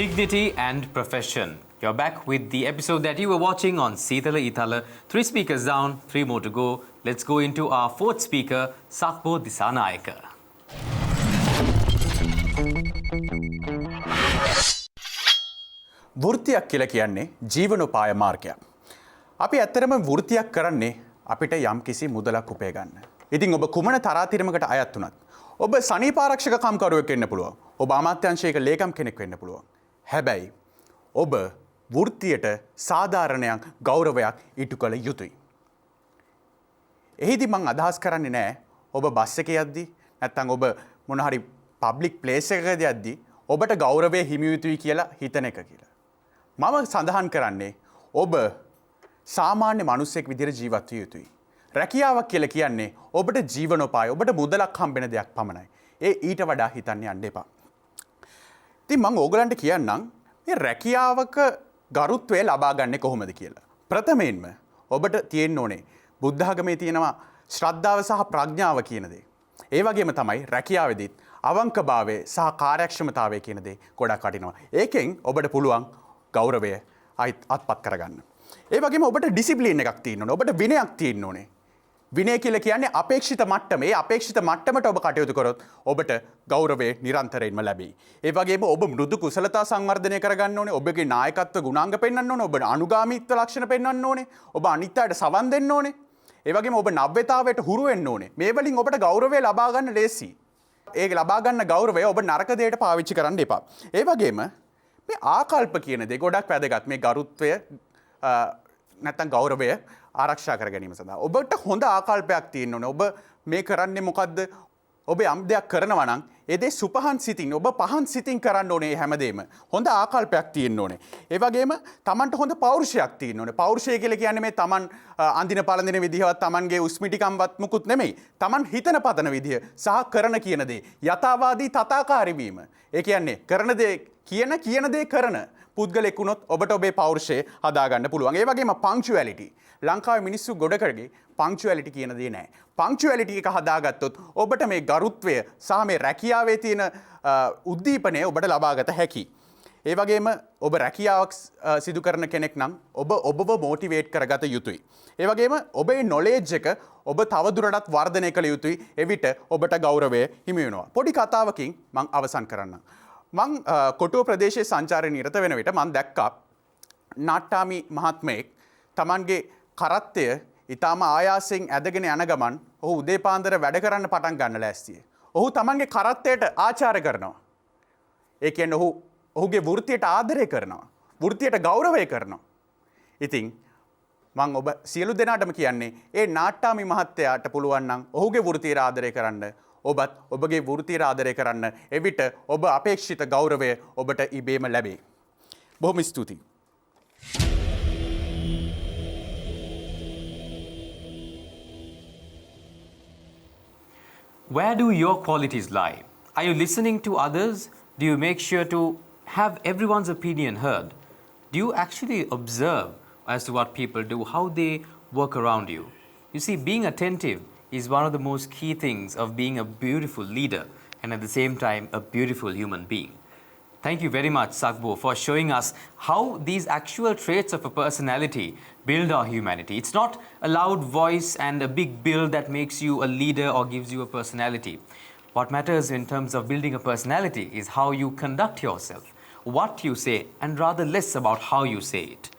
Dignity and profession. You're back with the episode that you were watching on Seethala Eethala. 3 speakers down, 3 more to go. Let's go into our 4th speaker, Sakbo Disanayaka. වෘත්තියක් කියලා කියන්නේ ජීවනෝපාය මාර්ගයක්. අපි ඇත්තටම වෘත්තියක් කරන්නේ අපිට යම්කිසි මුදලක් උපය ගන්න. ඉතින් ඔබ කුමන තරාතිරමකට අයත් වුණත් ඔබ සනීපාරක්ෂක කම්කරුවෙක් වෙන්න පුළුවන්. ඔබ අමාත්‍යාංශයක ලේකම් කෙනෙක් වෙන්න පුළුවන්. හැබැයි ඔබ වෘත්තියට සාධාරණයක් ගෞරවයක් ඉටු කළ යුතුයි. එහිදී මං අදහස් කරන්නේ නැහැ ඔබ බස් එකේ යද්දී නැත්නම් ඔබ මොන හරි පබ්ලික් ප්ලේස් එකකදී යද්දී ඔබට ගෞරවය හිමි යුතුයි කියලා හිතන එක කියලා. මම සඳහන් කරන්නේ ඔබ සාමාන්‍ය මිනිසෙක් විදිහට ජීවත් විය යුතුයි. රැකියාවක් කියලා කියන්නේ ඔබට ජීවනෝපාය ඔබට මුදලක් හම්බෙන දෙයක් පමණයි. ඒ ඊට වඩා හිතන්න යන්න එපා. ඉතින් මම ඕගලන්ට කියන්නම් මේ රැකියාවක ගරුත්වය ලබා ගන්න කොහොමද කියලා. ප්‍රථමයෙන්ම ඔබට තියෙන්න ඕනේ බුද්ධ ආගමේ තියෙනවා ශ්‍රද්ධාව සහ ප්‍රඥාව කියන දේ. ඒ වගේම තමයි රැකියාවේදීත් අවංකභාවය සහ කාර්යක්ෂමතාවය කියන දේ ගොඩක් වටිනවා. ඒකෙන් ඔබට පුළුවන් ගෞරවය අත්පත් කරගන්න. ඒ වගේම ඔබට ඩිසිප්ලින් එකක් තියෙන්න ඕනේ. ඔබට විනයක් තියෙන්න ඕනේ. විනය කියලා කියන්නේ අපේක්ෂිත මට්ටම. ඒ අපේක්ෂිත මට්ටමට ඔබ කටයුතු කරොත් ඔබට ගෞරවය නිරන්තරයෙන්ම ලැබේ. ඒ වගේම ඔබ මෘදු කුසලතා සංවර්ධනය කරගන්න ඕනේ. ඔබගේ නායකත්ව ගුණාංග පෙන්වන්න ඕනේ. ඔබ අනුගාමීත්ව ලක්ෂණ පෙන්වන්න ඕනේ. ඔබ අනිත් අයට සවන් දෙන්න ඕනේ. ඒ වගේම ඔබ නව්‍යතාවයට හුරු වෙන්න ඕනේ. මේ වලින් ඔබට ගෞරවය ලබා ගන්න ලේසි. ඒ ලබා ගන්න ගෞරවය ඔබ නරක දෙයට පාවිච්චි කරන්න එපා. ඒ වගේම මේ ආකල්ප කියන දේ ගොඩක් වැදගත්. මේ ගරුත්වය නැත්නම් ගෞරවය ආරක්ෂා කර ගැනීම සඳහා ඔබට හොඳ ආකල්පයක් තියෙන්න ඕනේ. ඔබ මේ කරන්නේ මොකද්ද? ඔබ යම් දෙයක් කරනවා නම් ඒ දේ සුපහන් සිතින් ඔබ පහන් සිතින් කරන්න ඕනේ හැමදේම. හොඳ ආකල්පයක් තියෙන්න ඕනේ. ඒ වගේම Tamanට හොඳ පෞරුෂයක් තියෙන්න ඕනේ. පෞරුෂය කියලා කියන්නේ මේ Taman අඳින පළඳින විදිහවත් Tamanගේ උස්මිටිකම්වත් මුකුත් නෙමෙයි. Taman හිතන පතන විදිහ සහ කරන කියන දේ යථාවාදී තථාකාරී වීම. ඒ කියන්නේ කරන දේ කියන දේ කරන පුද්ගලෙක් වුණොත් ඔබට ඔබේ පෞරුෂය හදා ගන්න පුළුවන්. ඒ වගේම පංක්චුවැලිටි. ලංකාවේ මිනිස්සු ගොඩකරගේ පංක්චුවැලිටි කියන දේ නැහැ. පංක්චුවැලිටි එක හදාගත්තොත් ඔබට මේ ගරුත්වය සහ මේ රැකියාවේ තියෙන උද්දීපනය ඔබට ලබාගත හැකියි. ඒ වගේම ඔබ රැකියාවක් සිදු කරන කෙනෙක් නම් ඔබව මොටිවේට් කරගත යුතුයි. ඒ වගේම ඔබේ නොලෙජ් එක ඔබ තවදුරටත් වර්ධනය කළ යුතුයි. එවිට ඔබට ගෞරවය හිමි වෙනවා. පොඩි කතාවකින් මම අවසන් කරන්නම්. මං කොටුව ප්‍රදේශයේ සංචාරයේ නිරත වෙන විට මම දැක්කා නාට්ටාමි මහත්මයෙක් Tamanගේ කරත්තය ඊටාම ආයාසයෙන් ඇදගෙන යන ගමන් ඔහු උදේ පාන්දර වැඩ කරන්න පටන් ගන්න ලෑස්තියි. ඔහු Tamanගේ කරත්තයට ආචාර කරනවා. ඒ කියන්නේ ඔහුගේ වෘත්තියට ආදරය කරනවා. වෘත්තියට ගෞරවය කරනවා. ඉතින් මම ඔබ සියලු දෙනාටම කියන්නේ ඒ නාට්ටාමි මහත්තයාට පුළුවන් නම් ඔහුගේ වෘත්තියට ආදරය කරන්න. ඔබත් ඔබගේ වෘත්තියට ආදරය කරන්න. එවිට ඔබ අපේක්ෂිත ගෞරවය ඔබට ඉබේම ලැබේ. බොහොම ස්තුතියි. Where do your qualities lie? Are you listening to others? Do you make sure to have everyone's opinion heard? Do you actually observe as to what people do, how they work around you? You see, being attentive is one of the most key things of being a beautiful leader and at the same time a beautiful human being. Thank you very much, Sakbo, for showing us how these actual traits of a personality build our humanity. It's not a loud voice and a big build that makes you a leader or gives you a personality. What matters in terms of building a personality is how you conduct yourself, what you say, and rather less about how you say it.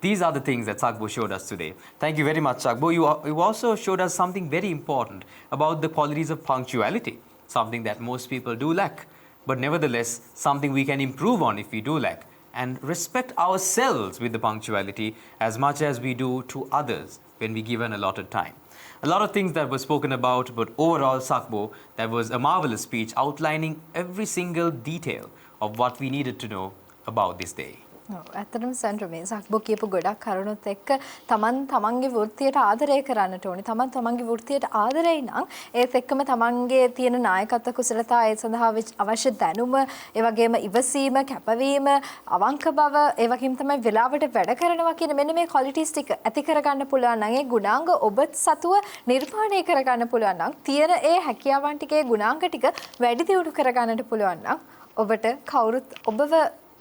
These are the things that Sakbo showed us today. Thank you very much, Sakbo. You also showed us something very important about the qualities of punctuality, something that most people do lack. but nevertheless, something we can improve on if we do lack. And respect ourselves with the punctuality as much as we do to others when we given allotted time. A lot of things that were spoken about, but overall, Sakbo, that was a marvelous speech outlining every single detail of what we needed to know about this day. ඇත්තටම සෙන්ටර් මේ සක්බෝ කියපු ගොඩක් කරුණුත් එක්ක තමන්ගේ වෘත්තියට ආදරය කරන්නට ඕනේ. තමන්ගේ වෘත්තියට ආදරෙයි නම් ඒත් එක්කම තමන්ගේ තියෙන නායකත්ව කුසලතා ඒ සඳහා අවශ්‍ය දැනුම, ඒ වගේම ඉවසීම, කැපවීම, අවංක බව, ඒ වගේම තමයි වෙලාවට වැඩ කරනවා කියන මෙන්න මේ ක්වොලිටිස් ටික ඇති කරගන්න පුළුවන් නම් ඒ ගුණාංග ඔබත් සතුව නිර්මාණය කරගන්න පුළුවන් නම් තියෙන ඒ හැකියාවන් ටිකේ ගුණාංග ටික වැඩි දියුණු කරගන්නට පුළුවන් නම් ඔබට කවුරුත් ඔබව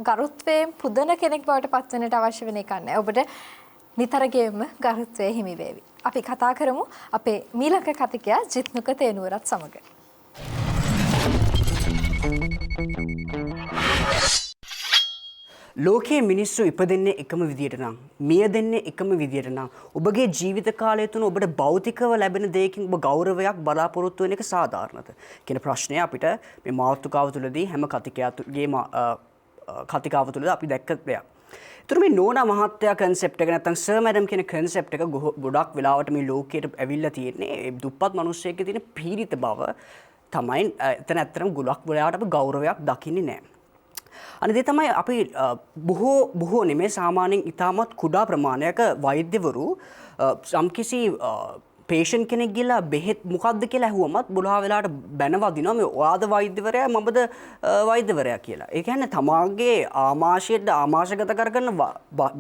ගරුත්වයෙන් පුදන කෙනෙක් බවට පත් වෙන්නට අවශ්‍ය වෙන එකක් නෑ. ඔබට නිතරගේම ගරුත්වය හිමි වේවි. අපි කතා කරමු අපේ මීළඟ කතිකයා ජිත්නුක තේනුවරත් සමග. ලෝකයේ මිනිස්සු ඉපදෙන්නේ එකම විදියට නම්, මිය දෙන්නේ එකම විදියට නම්, ඔබගේ ජීවිත කාලය තුන ඔබට භෞතිකව ලැබෙන දෙයකින් ඔබ ගෞරවයක් බලාපොරොත්තු වෙන එක සාධාරණද කියන ප්‍රශ්නය අපිට මේ මාතෘකාව තුළදී හැම කතිකයාගේ කතිකාව තුළද අපි දැක්ක දෙයක්. ඒතර මේ නෝනා මහත්තයා කන්සෙප්ට් එක නැත්නම් සර් මැඩම් කියන කන්සෙප්ට් එක ගොඩක් වෙලාවට මේ ලෝකයට ඇවිල්ලා තියෙන්නේ ඒ දුප්පත් මිනිස්සෙක්ගේ තියෙන පීඩිත බව තමයි එතන ඇත්තටම ගොඩක් වෙලාවට අපි ගෞරවයක් දකින්නේ නැහැ. අනිත් ඒ තමයි අපි බොහෝ නෙමේ සාමාන්‍යයෙන් ඉතාමත් කුඩා ප්‍රමාණයක වෛද්‍යවරු සම්කිසි පේෂන්ට් කෙනෙක් ගිහලා බෙහෙත් මොකක්ද කියලා ඇහුවමත් බොහෝ වෙලාවට බැනවදිනවා මේ ඔයාද වෛද්‍යවරයා මමද වෛද්‍යවරයා කියලා. ඒ කියන්නේ තමාගේ ආමාශයට කරගෙන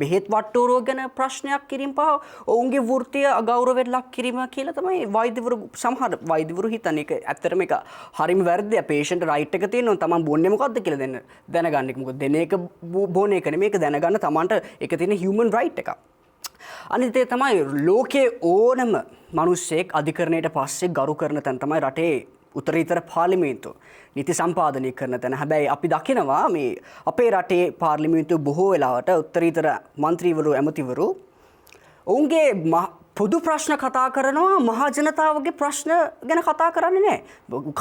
බෙහෙත් වට්ටෝරුව ගැන ප්‍රශ්නයක් කිරීම පහ ඔවුන්ගේ වෘත්තිය අගෞරවයට ලක් කිරීම කියලා තමයි වෛද්‍යවරු සමහර වෛද්‍යවරු හිතන්නේ. ඒක ඇත්තටම ඒක හරිම වැරදියි. පේෂන්ට් රයිට් එක තියෙනවා තමන් බොන්නේ මොකද්ද කියලා දැනගන්න. මොකද දෙන එක බොන එක නෙමෙයි. ඒක දැනගන්න තමන්ට ඒක තියෙන හියුමන් රයිට් එකක්. අනිත් ඒ තමයි ලෝකයේ ඕනම මිනිස්සෙක් අධිකරණයට පස්සේ ගරු කරන තැන තමයි රටේ උත්තරීතර පාර්ලිමේන්තුව නීති සම්පාදනය කරන තැන. හැබැයි අපි දකිනවා මේ අපේ රටේ පාර්ලිමේන්තුව බොහෝ වෙලාවට උත්තරීතර മന്ത്രിවරු ඇමතිවරු ඔවුන්ගේ පොදු ප්‍රශ්න කතා කරනවා මහජනතාවගේ ප්‍රශ්න ගැන කතා කරන්නේ නැහැ.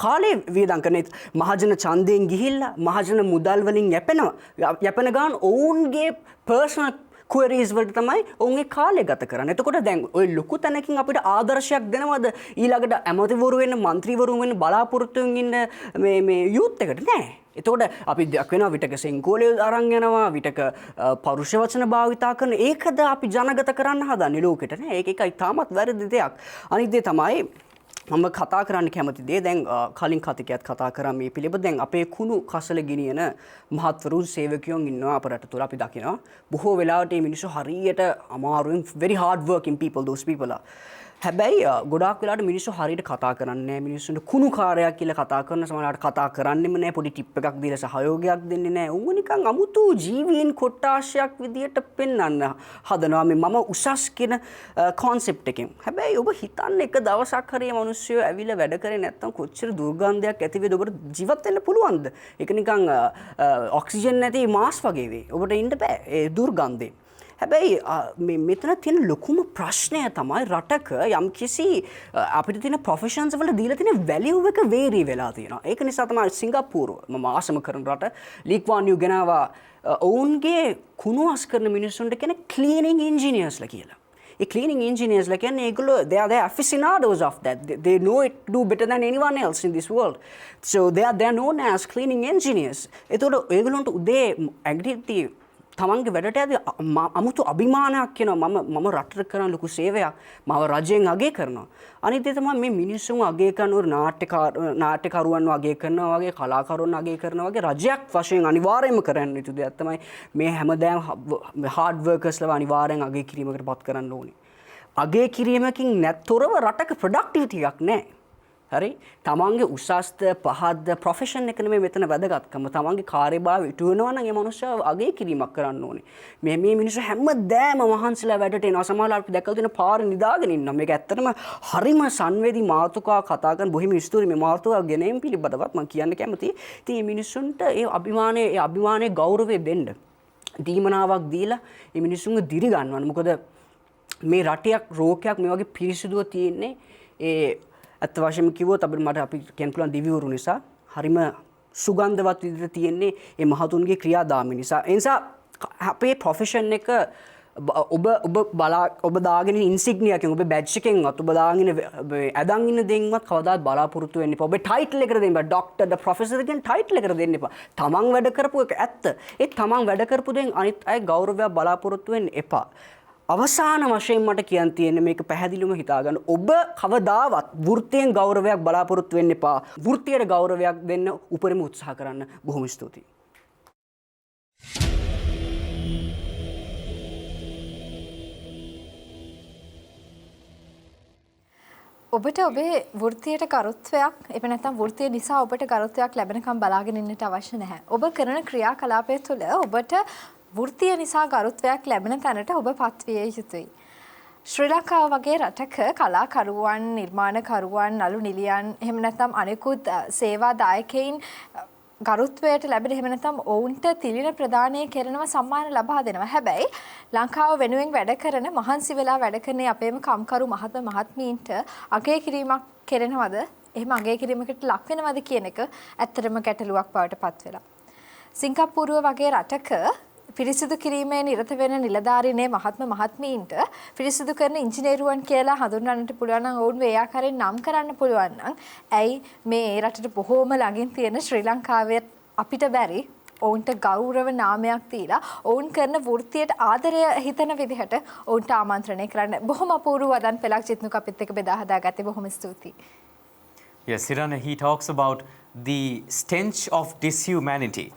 කාලේ වියදම් කරන මහජන ඡන්දයෙන් ගිහිල්ලා මහජන මුදල් වලින් යැපෙන ගාන ඔවුන්ගේ පර්සනල් queries වලට තමයි ඔවුන්ගේ කාලය ගත කරන්නේ. එතකොට දැන් ওই ලොකු තැනකින් අපිට ආදර්ශයක් දෙනවද ඊළඟට ඇමතිවරු වෙන්න, മന്ത്രിවරු වෙන්න බලාපොරොත්තු වෙන්න මේ යූත් එකට නෑ. එතකොට අපි දක්වනවා විටක සෙන්කෝලේ අරන් යනවා, විටක පරුෂ වචන භාවිතා කරන ඒකද අපි ජනගත කරන්න හදන්නේ ලෝකෙට නෑ. ඒක එකයි තාමත් වැරදි දෙයක්. අනිත් දේ තමයි මම කතා කරන්න කැමති දේ දැන් කලින් කතිකයත් කතා කරා මේ පිළිබඳ දැන් අපේ කුණු කසල ගෙනියන මහත්වරුන් සේවකයන් ඉන්නවා අප රට තුළ අපි දකිනවා බොහෝ වෙලාවට මේ මිනිස්සු හරියට අමාරුවෙන් very hard working people those people are. හැබැයි ගොඩාක් වෙලාවට මිනිස්සු හරියට කතා කරන්නේ නැහැ. මිනිස්සුන්ට කුණු කාර්යයක් කියලා කතා කරන සමහරවිට කතා කරන්නෙම නැහැ. පොඩි ටිප් එකක් දීලා සහයෝගයක් දෙන්නේ නැහැ. උන් නිකන් අමුතු ජීවීන් කොට්ටාශයක් විදියට පෙන්වන්න හදනවා මේ මම උසස් කියන concept එකෙන්. හැබැයි ඔබ හිතන්නේ එක දවසක් හරිය මිනිස්සු ඇවිල්ලා වැඩ කරේ නැත්නම් කොච්චර දුර්ගන්ධයක් ඇති වේද ඔබට ජීවත් වෙන්න පුළුවන්ද? ඒක නිකන් ඔක්සිජන් නැති මාස් වගේ වෙයි. ඔබට ඉන්න බෑ ඒ දුර්ගන්ධේ. හැබැයි මෙතන තියෙන ලොකුම ප්‍රශ්නය තමයි රටක යම්කිසි අපිට තියෙන ප්‍රොෆෙෂන්ස් වල දීලා තියෙන වැලියු එක වේරි වෙලා තියෙනවා. ඒක නිසා තමයි සිංගප්පූරුව මම ආසම කරන රට ලී ක්වාන් යූ ගෙනාවා ඔවුන්ගේ කුණු අස් කරන මිනිස්සුන්ට කියන ක්ලීනින් ඉන්ජිනියර්ස්ලා කියලා. ඒ ක්ලීනින් ඉන්ජිනියර්ස්ලා කියන්නේ ඒගොල්ලෝ they are aficionados of that. They know it do better than anyone else in this world. So they are known as cleaning engineers. ඒතකොට ඒගොල්ලන්ට උදේ ඇක්ටිවිටි තමන්ගේ වැඩට ඇද අමුතු අභිමානයක් කියනවා මම රටට කරන ලොකු සේවයක් මම රජයෙන් අගය කරනවා. අනිත් ඒ තමයි මේ මිනිස්සුන් අගය කරන නාට්‍යකරුවන් අගය කරනවා වගේ කලාකරුවන් අගය කරනවා වගේ රජයක් වශයෙන් අනිවාර්යයෙන්ම කරන්න යුතු දෙයක් තමයි මේ හැමදාම හાર્ඩ් වර්කර්ස්ලා අනිවාර්යෙන් අගය කිරීමකට පත් කරන්න ඕනේ. අගය කිරීමකින් නැත්තරව රටක ප්‍රොඩක්ටිවිටි එකක් නැහැ. හරි තමන්ගේ උසස්ද පහත්ද ප්‍රොෆෙෂන් එක නෙමෙයි මෙතන වැදගත්කම. තමන්ගේ කාර්යභාරය ඉටු වෙනවා නම් ඒ මනුස්සයා අගය කිරීමක් කරන්න ඕනේ. මේ මිනිස්සු හැමදාම මහන්සිලා වැඩට එනවා. සමහරවල් අපි දැක්කලා තියෙන පාර නිදාගෙන ඉන්නවා. මේක ඇත්තටම හරිම සංවේදී මාතෘකා කතා කරන බොහිම ස්තූති මේ මාතෘකාව ගෙනීම පිළිබඳවත් මම කියන්න කැමතියි. ඉතින් මේ මිනිස්සුන්ට ඒ අභිමානයේ ගෞරවය දෙන්න. දීමනාවක් දීලා මේ මිනිස්සුන්ව දිරි ගන්නවන්න. මොකද මේ රටයක් රෝගයක් මේ වගේ පිරිසිදුව තියෙන්නේ ඒ අත් වශයෙන්ම කිව්වොත් අපිට අපි කියන්න පුළුවන් දිවිවරු නිසා හරිම සුගන්ධවත් විදිහට තියෙන්නේ මේ මහතුන්ගේ ක්‍රියාදාමය නිසා. ඒ නිසා අපේ ප්‍රොෆෙෂන් එක ඔබ දාගෙන ඉන්සිග්නියා එකෙන් ඔබ බැජ් එකෙන්වත් ඔබ දාගෙන ඇදන් ඉන්න දෙයින්වත් කවදාවත් බලාපොරොත්තු වෙන්න එපා. ඔබ ටයිටල් එකට දෙන්න එපා. ડોක්ටර් ප්‍රොෆෙසර් කියන ටයිටල් එකට දෙන්න එපා. තමන් වැඩ කරපු එක ඇත්ත. ඒ තමන් වැඩ කරපු දෙයින් අනිත් අය ගෞරවයක් බලාපොරොත්තු වෙන්න එපා. අවසාන වශයෙන් මට කියන්න තියෙන්නේ මේක පැහැදිලිවම හිතාගන්න. ඔබ කවදාවත් වෘත්තියෙන් ගෞරවයක් බලාපොරොත්තු වෙන්න එපා. වෘත්තියට ගෞරවයක් දෙන්න උපරිම උත්සාහ කරන්න. බොහොම ස්තුතියි. ඔබට ඔබේ වෘත්තියට ගරුත්වයක් එහෙම නැත්නම් වෘත්තිය නිසා ඔබට ගරුත්වයක් ලැබෙනකම් බලාගෙන ඉන්නට අවශ්‍ය නැහැ. ඔබ කරන ක්‍රියාකලාපය තුළ ඔබට වෘත්තිය නිසා ගරුත්වයක් ලැබෙන තැනට ඔබ පත්විය යුතුයි. ශ්‍රී ලංකාව වගේ රටක කලාකරුවන්, නිර්මාණකරුවන්, නළු නිලියන් එහෙම නැත්නම් අනෙකුත් සේවා දායකයින් ගරුත්වයට ලැබෙන එහෙම නැත්නම් ඔවුන්ට තිලින ප්‍රදානය කරනවා සම්මාන ලබා දෙනවා. හැබැයි ලංකාව වෙනුවෙන් වැඩ කරන මහන්සි වෙලා වැඩ කරන අපේම කම්කරු මහත්මීන්ට අගය කිරීමක් කරනවද? එහෙම අගය කිරීමකට ලක් වෙනවද කියන එක ඇත්තටම ගැටලුවක් බවට පත් වෙලා. සිංගප්පූරුව වගේ රටක පිරිසිදු කිරීමේ නිරත වෙන නිලධාරීනේ මහත්මීන්ට පිරිසිදු කරන ඉංජිනේරුවන් කියලා හඳුන්වන්නට පුළුවන් නම් ඔවුන් මේ ආකාරයෙන් නම් කරන්න පුළුවන් නම් ඇයි මේ රටට බොහෝම ළඟින් තියෙන ශ්‍රී ලංකාවේ අපිට බැරි ඔවුන්ට ගෞරව නාමයක් දීලා ඔවුන් කරන වෘත්තියට ආදරය හිතන විදිහට ඔවුන්ට ආමන්ත්‍රණය කරන්න. බොහොම අපූර්ව වදන් පෙළක් චිත්නුක අපිත් එක්ක බෙදා හදාගත්තේ. බොහොම ස්තුතියි. Yes, Sirana, he talks about the stench of dishumanity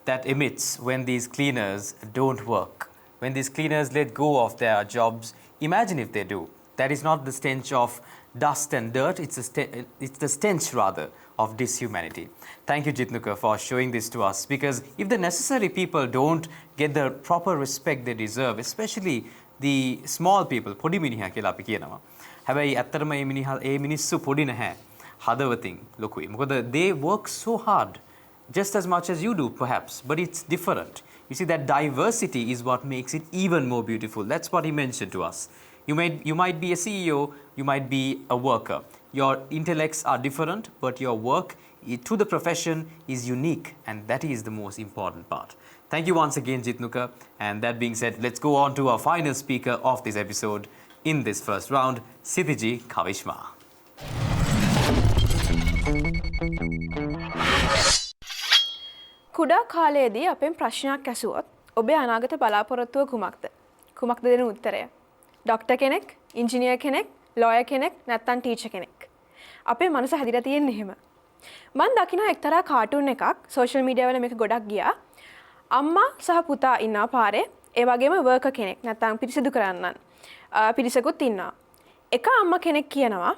that emits when these cleaners don't work. When these cleaners let go of their jobs, imagine if they do. That is not the stench of dust and dirt, it's the stench rather of dishumanity. Thank you, Jitnuka, for showing this to us, because if the necessary people don't get the proper respect they deserve, especially the small people, podi miniha කියලා අපි කියනවා. හැබැයි ඇත්තටම මේ මිනිස්සු පොඩි නැහැ. හදවතින් ලොකුයි. මොකද they work so hard. Just as much as you do, perhaps, but it's different. You see, that diversity is what makes it even more beautiful. That's what he mentioned to us. You might be a CEO, you might be a worker. Your intellects are different, but your work to the profession is unique, and that is the most important part. Thank you once again, Jitnuka. And that being said, let's go on to our final speaker of this episode in this first round, Sithiji Kavishma. කුඩා කාලයේදී අපෙන් ප්‍රශ්නයක් ඇසුවොත් ඔබේ අනාගත බලාපොරොත්තුව කුමක්ද? කුමක්ද දෙන උත්තරය? ડોක්ටර් කෙනෙක්, ඉංජිනේර් කෙනෙක්, ලෝයර් කෙනෙක්, නැත්නම් ටීචර් කෙනෙක්. අපේ මනස හැදිලා තියෙන්නේ එහෙම. මම දකින එක්තරා කාටුන් එකක් සෝෂල් මීඩියා වල මේක ගොඩක් ගියා. අම්මා සහ පුතා ඉන්නා පාරේ, ඒ වගේම වර්කර් කෙනෙක් නැත්නම් පිරිසිදු කරන්නන් පිරිසකුත් ඉන්නවා. එක අම්මා කෙනෙක් කියනවා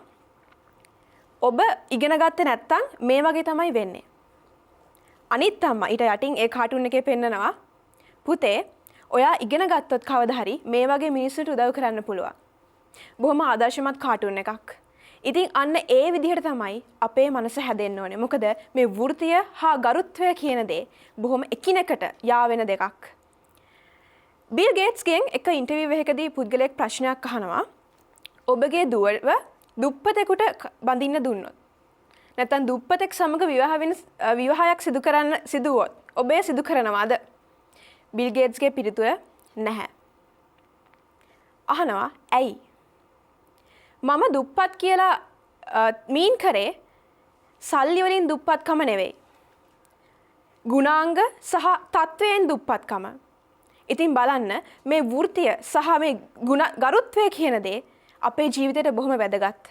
ඔබ ඉගෙන ගත්තේ නැත්නම් මේ වගේ තමයි වෙන්නේ. අනිත් අම්මා ඊට යටින් ඒ කාටුන් එකේ පෙන්නනවා පුතේ ඔයා ඉගෙන ගත්තොත් කවදා හරි මේ වගේ මිනිස්සුන්ට උදව් කරන්න පුළුවන්. බොහොම ආදර්ශමත් කාටුන් එකක්. ඉතින් අන්න ඒ විදිහට තමයි අපේ මනස හැදෙන්න ඕනේ. මොකද මේ වෘත්තිය හා ගරුත්වය කියන දේ බොහොම එකිනෙකට යාවෙන දෙකක්. බිල් ගේට්ස්ගෙන් එක ඉන්ටර්විව් එකකදී පුද්ගලයෙක් ප්‍රශ්නයක් අහනවා ඔබගේ දුවව දුප්පතෙකුට බඳින්න දුන්නොත් නැත්නම් දුප්පතෙක් සමග විවාහයක් සිදුවොත් ඔබ සිදු කරනවාද? බිල් ගේට්ස්ගේ පිළිතුර නැහැ. අහනවා ඇයි? මම දුප්පත් කියලා මීන් කරේ සල්ලි වලින් දුප්පත්කම නෙවෙයි. ගුණාංග සහ තත්වයෙන් දුප්පත්කම. ඉතින් බලන්න මේ වෘත්තිය සහ මේ ගරුත්වය කියන දේ අපේ ජීවිතයට බොහොම වැදගත්.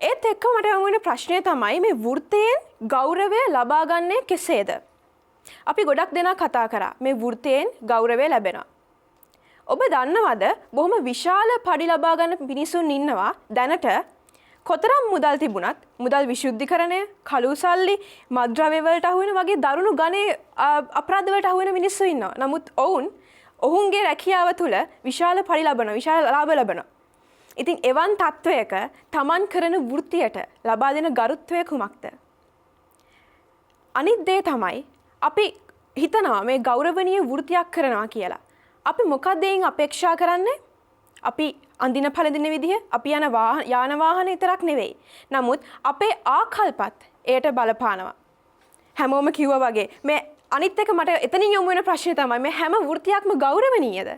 ඒත් එක්ක මට යොමු වෙන ප්‍රශ්නය තමයි මේ වෘත්තියෙන් ගෞරවය ලබා ගන්නේ කෙසේද? අපි ගොඩක් දෙනා කතා කරා මේ වෘත්තියෙන් ගෞරවය ලැබෙනවා. ඔබ දන්නවද බොහොම විශාල පඩි ලබා ගන්න මිනිසුන් ඉන්නවා දැනට කොතරම් මුදල් තිබුණත් මුදල් විශුද්ධිකරණය, කළු සල්ලි, මත්ද්‍රව්‍ය වලට අහු වෙන වගේ දරුණු ගණේ අපරාධ වලට අහු වෙන මිනිස්සු ඉන්නවා. නමුත් ඔවුන්ගේ රැකියාව තුළ විශාල පඩි ලබනවා, විශාල ලාභ ලබනවා. ඉතින් එවන් තත්වයක තමන් කරන වෘත්තියට ලබා දෙන ගරුත්වය කුමක්ද? අනිත් දේ තමයි අපි හිතනවා මේ ගෞරවනීය වෘත්තියක් කරනවා කියලා. අපි මොකක්ද එයින් අපේක්ෂා කරන්නේ? අපි අඳින පළඳින විදිහ, අපි යන යාන වාහන විතරක් නෙවෙයි. නමුත් අපේ ආකල්පත් එයට බලපානවා. හැමෝම කිව්වා වගේ මේ අනිත් එක මට එතනින් යොමු වෙන ප්‍රශ්නේ තමයි මේ හැම වෘත්තියක්ම ගෞරවණීයද?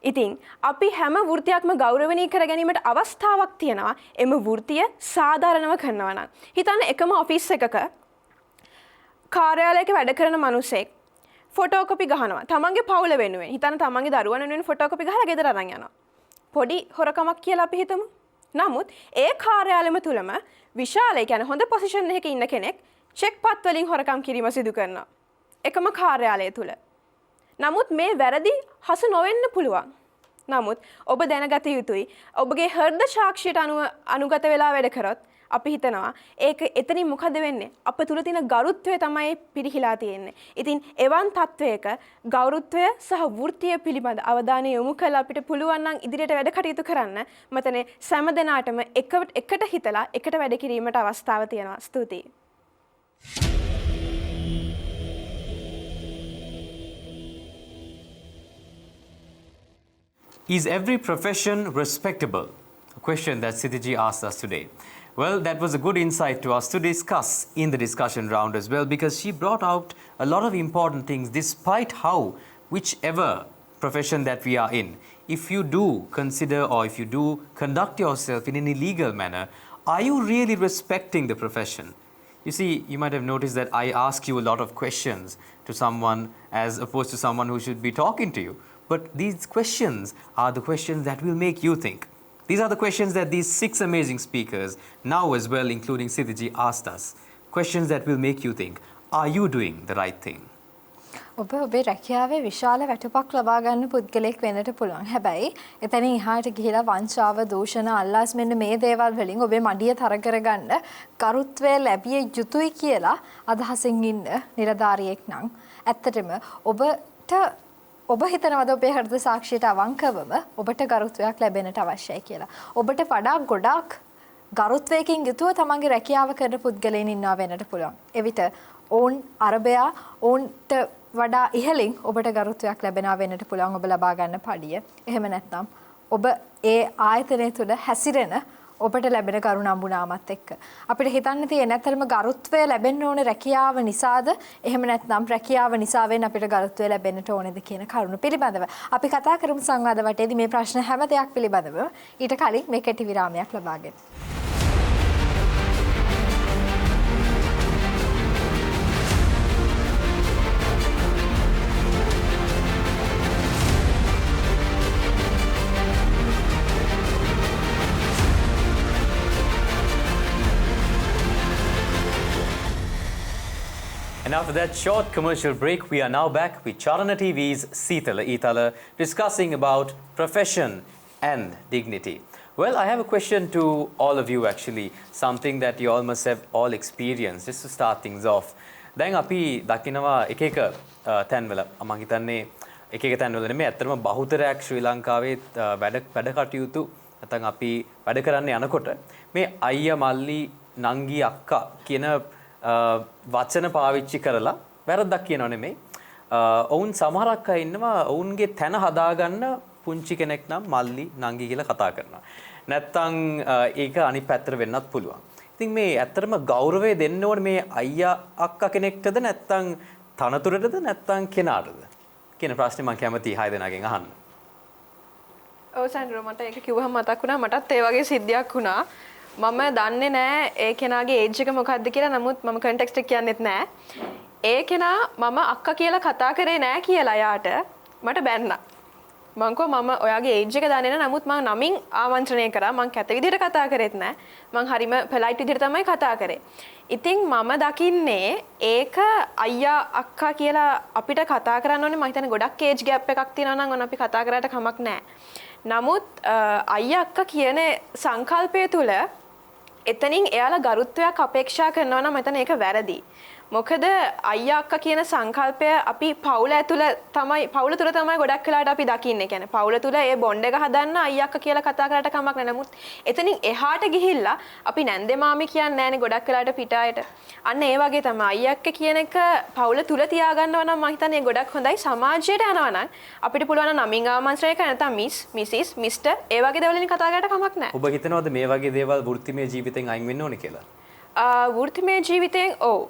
ඉතින් අපි හැම වෘත්තියක්ම ගෞරවණීය කර ගැනීමට අවස්ථාවක් තියෙනවා එම වෘත්තිය සාධාරණව කරනවා නම්. හිතන්න එකම ඔෆිස් එකක කාර්යාලයක වැඩ කරන මිනිසෙක් ෆොටෝකොපි ගහනවා. තමන්ගේ පවුල වෙනුවෙන්. හිතන්න තමන්ගේ දරුවන් වෙනුවෙන් ෆොටෝකොපි ගහලා ගෙදර අරන් යනවා. පොඩි හොරකමක් කියලා අපි හිතමු. නමුත් ඒ කාර්යාලෙම තුලම විශාල ඒ කියන්නේ හොඳ පොසිෂන් එකක ඉන්න කෙනෙක් චෙක් පත් වලින් හොරකම් කිරීම සිදු කරනවා. එකම කාර්යාලය තුල. නමුත් මේ වැරදි හසු නොවෙන්න පුළුවන්. නමුත් ඔබ දැනගත යුතුයි ඔබගේ හෘද සාක්ෂියට අනුගත වෙලා වැඩ කරොත් අපි හිතනවා ඒක එතනින් මොකද වෙන්නේ? අප තුල තියෙන ගරුත්වය තමයි පිරිහිලා තියෙන්නේ. ඉතින් එවන් තත්වයක ගෞරවත්වය සහ වෘත්තිය පිළිබඳ අවධානය යොමු කරලා අපිට පුළුවන් නම් ඉදිරියට වැඩ කටයුතු කරන්න මතනේ සෑම දිනාටම එකට හිතලා එකට වැඩ කිරීමට අවස්ථාව තියෙනවා. ස්තුතියි. Is every profession respectable? A question that Sithiji asked us today. Well, that was a good insight to us to discuss in the discussion round as well, because she brought out a lot of important things despite how, whichever profession that we are in, if you do consider or if you do conduct yourself in an illegal manner, are you really respecting the profession? You see, you might have noticed that I ask you a lot of questions to someone as opposed to someone who should be talking to you. But these questions are the questions that will make you think. These are the questions that these 6 amazing speakers, now as well including Sithiji, asked us. Questions that will make you think, are you doing the right thing? ඔබ ඔබේ රැකියාවේ විශාල වැටුපක් ලබා ගන්න පුද්ගලයෙක් වෙන්නට පුළුවන්. හැබැයි එතනින් එහාට ගිහිලා වංචාව, දූෂණ, අල්ලාස් මෙන්න මේ දේවල් වලින් ඔබේ මඩිය තර කරගන්න කරුත්වය ලැබිය යුතුයි කියලා අදහසින් ඉන්න නිලධාරියෙක් නම් ඇත්තටම ඔබ හිතනවද ඔබේ හෘද සාක්ෂියට අවංකවම ඔබට ගරුත්වයක් ලැබෙන්නට අවශ්‍යයි කියලා. ඔබට වඩා ගොඩාක් ගරුත්වයකින් යුතුව තමන්ගේ රැකියාව කරන පුද්ගලයන් ඉන්නවා වෙන්නට පුළුවන්. එවිට ඔවුන් අරබයා ඔවුන්ට වඩා ඉහළින් ඔබට ගරුත්වයක් ලැබෙනවා වෙන්නට පුළුවන් ඔබ ලබා ගන්න පඩිය. එහෙම නැත්නම් ඔබ ඒ ආයතනය තුළ හැසිරෙන ඔබට ලැබෙන කරුණාඹුනාමත් එක්ක. අපිට හිතන්න තියෙන ඇත්තටම ගරුත්වය ලැබෙන්න ඕනේ රැකියාව නිසාද? එහෙම නැත්නම් රැකියාව නිසාවෙන් අපිට ගරුත්වය ලැබෙන්නට ඕනේද කියන කරුණු පිළිබඳව අපි කතා කරමු සංවාද වටේදී මේ ප්‍රශ්න හැම දෙයක් පිළිබඳව. ඊට කලින් මේ කෙටි විරාමයක් ලබාගෙන. And after that short commercial break, we are now back with Charana TV's Seethala Eethala discussing about profession and dignity. Well, I have a question to all of you actually, something that you all must have all experienced, just to start things off. දැන් අපි දකිනවා එක තැන්වල මම හිතන්නේ එක තැන්වල නෙමෙයි ඇත්තටම බහුතරයක් ශ්‍රී ලංකාවේ වැඩ කටයුතු නැත්නම් අපි වැඩ කරන්න යනකොට මේ අයියා මල්ලි නංගි අක්කා කියන වචන පාවිච්චි කරලා වැරද්දක් කියනව නෙමෙයි. ඔවුන් සමහරක් අය ඉන්නවා ඔවුන්ගේ තැන හදාගන්න පුංචි කෙනෙක් නම් මල්ලි නංගි කියලා කතා කරනවා. නැත්තම් ඒක අනිත් පැත්තට වෙන්නත් පුළුවන්. ඉතින් මේ ඇත්තටම ගෞරවය දෙන්න ඕනේ මේ අයියා අක්කා කෙනෙක්ටද නැත්තම් තනතුරටද නැත්තම් කෙනාටද කියන ප්‍රශ්නේ මම කැමතියි 6 දෙනාගෙන් අහන්න. ඔව් සන්ඩ්‍රෝ මට ඒක කිව්වහම මතක් වුණා මටත් ඒ වගේ සිද්ධියක් වුණා. මම දන්නේ නැහැ ඒ කෙනාගේ ඒජ් එක මොකක්ද කියලා. නමුත් මම කන්ටෙක්ස්ට් එක කියන්නෙත් නැහැ. ඒ කෙනා මම අක්කා කියලා කතා කරේ නැහැ කියලා යාට මට බැන්නා. මං කිව්වා මම ඔයාගේ ඒජ් එක දන්නේ නැහැ. නමුත් මම නමින් ආමන්ත්‍රණය කරා. මං කැත විදිහට කතා කරෙත් නැහැ. මං හරිම පොලයිට් විදිහට තමයි කතා කරේ. ඉතින් මම දකින්නේ ඒක අයියා අක්කා කියලා අපිට කතා කරන්න ඕනේ. මම හිතන්නේ ගොඩක් ඒජ් ગેප් එකක් තියෙනවා නම් ඔන්න අපි කතා කරාට කමක් නැහැ. නමුත් අයියා අක්කා කියන සංකල්පය තුල එතනින් එයාලා ගරුත්වයක් අපේක්ෂා කරනවා නම් මම ඒක වැරදි. මොකද අයියා අක්කා කියන සංකල්පය අපි පවුල තුල තමයි ගොඩක් වෙලාවට අපි දකින්නේ. කියන්නේ පවුල තුල ඒ බොන්ඩ් එක හදන්න අයියා අක්කා කියලා කතා කරාට කමක් නැහැ. නමුත් එතනින් එහාට ගිහිල්ලා අපි නැන්දේ මාමි කියන්නේ නැහැනේ ගොඩක් වෙලාවට පිටායට. අන්න ඒ වගේ තමයි අයියා අක්කා කියන එක පවුල තුල තියාගන්නවා නම් මම හිතන්නේ ගොඩක් හොඳයි. සමාජයට යනවා නම් අපිට පුළුවන් නමින් ආමන්ත්‍රණය කරන්න නැත්නම් මිස්, මිසිස්, මිස්ටර් ඒ වගේ දේවල් වලින් කතා කරාට කමක් නැහැ. ඔබ හිතනවද මේ වගේ දේවල් වෘත්තිමය ජීවිතෙන් අයින් වෙන්න ඕනේ කියලා? වෘත්තිමය ජීවිතෙන් ඔව්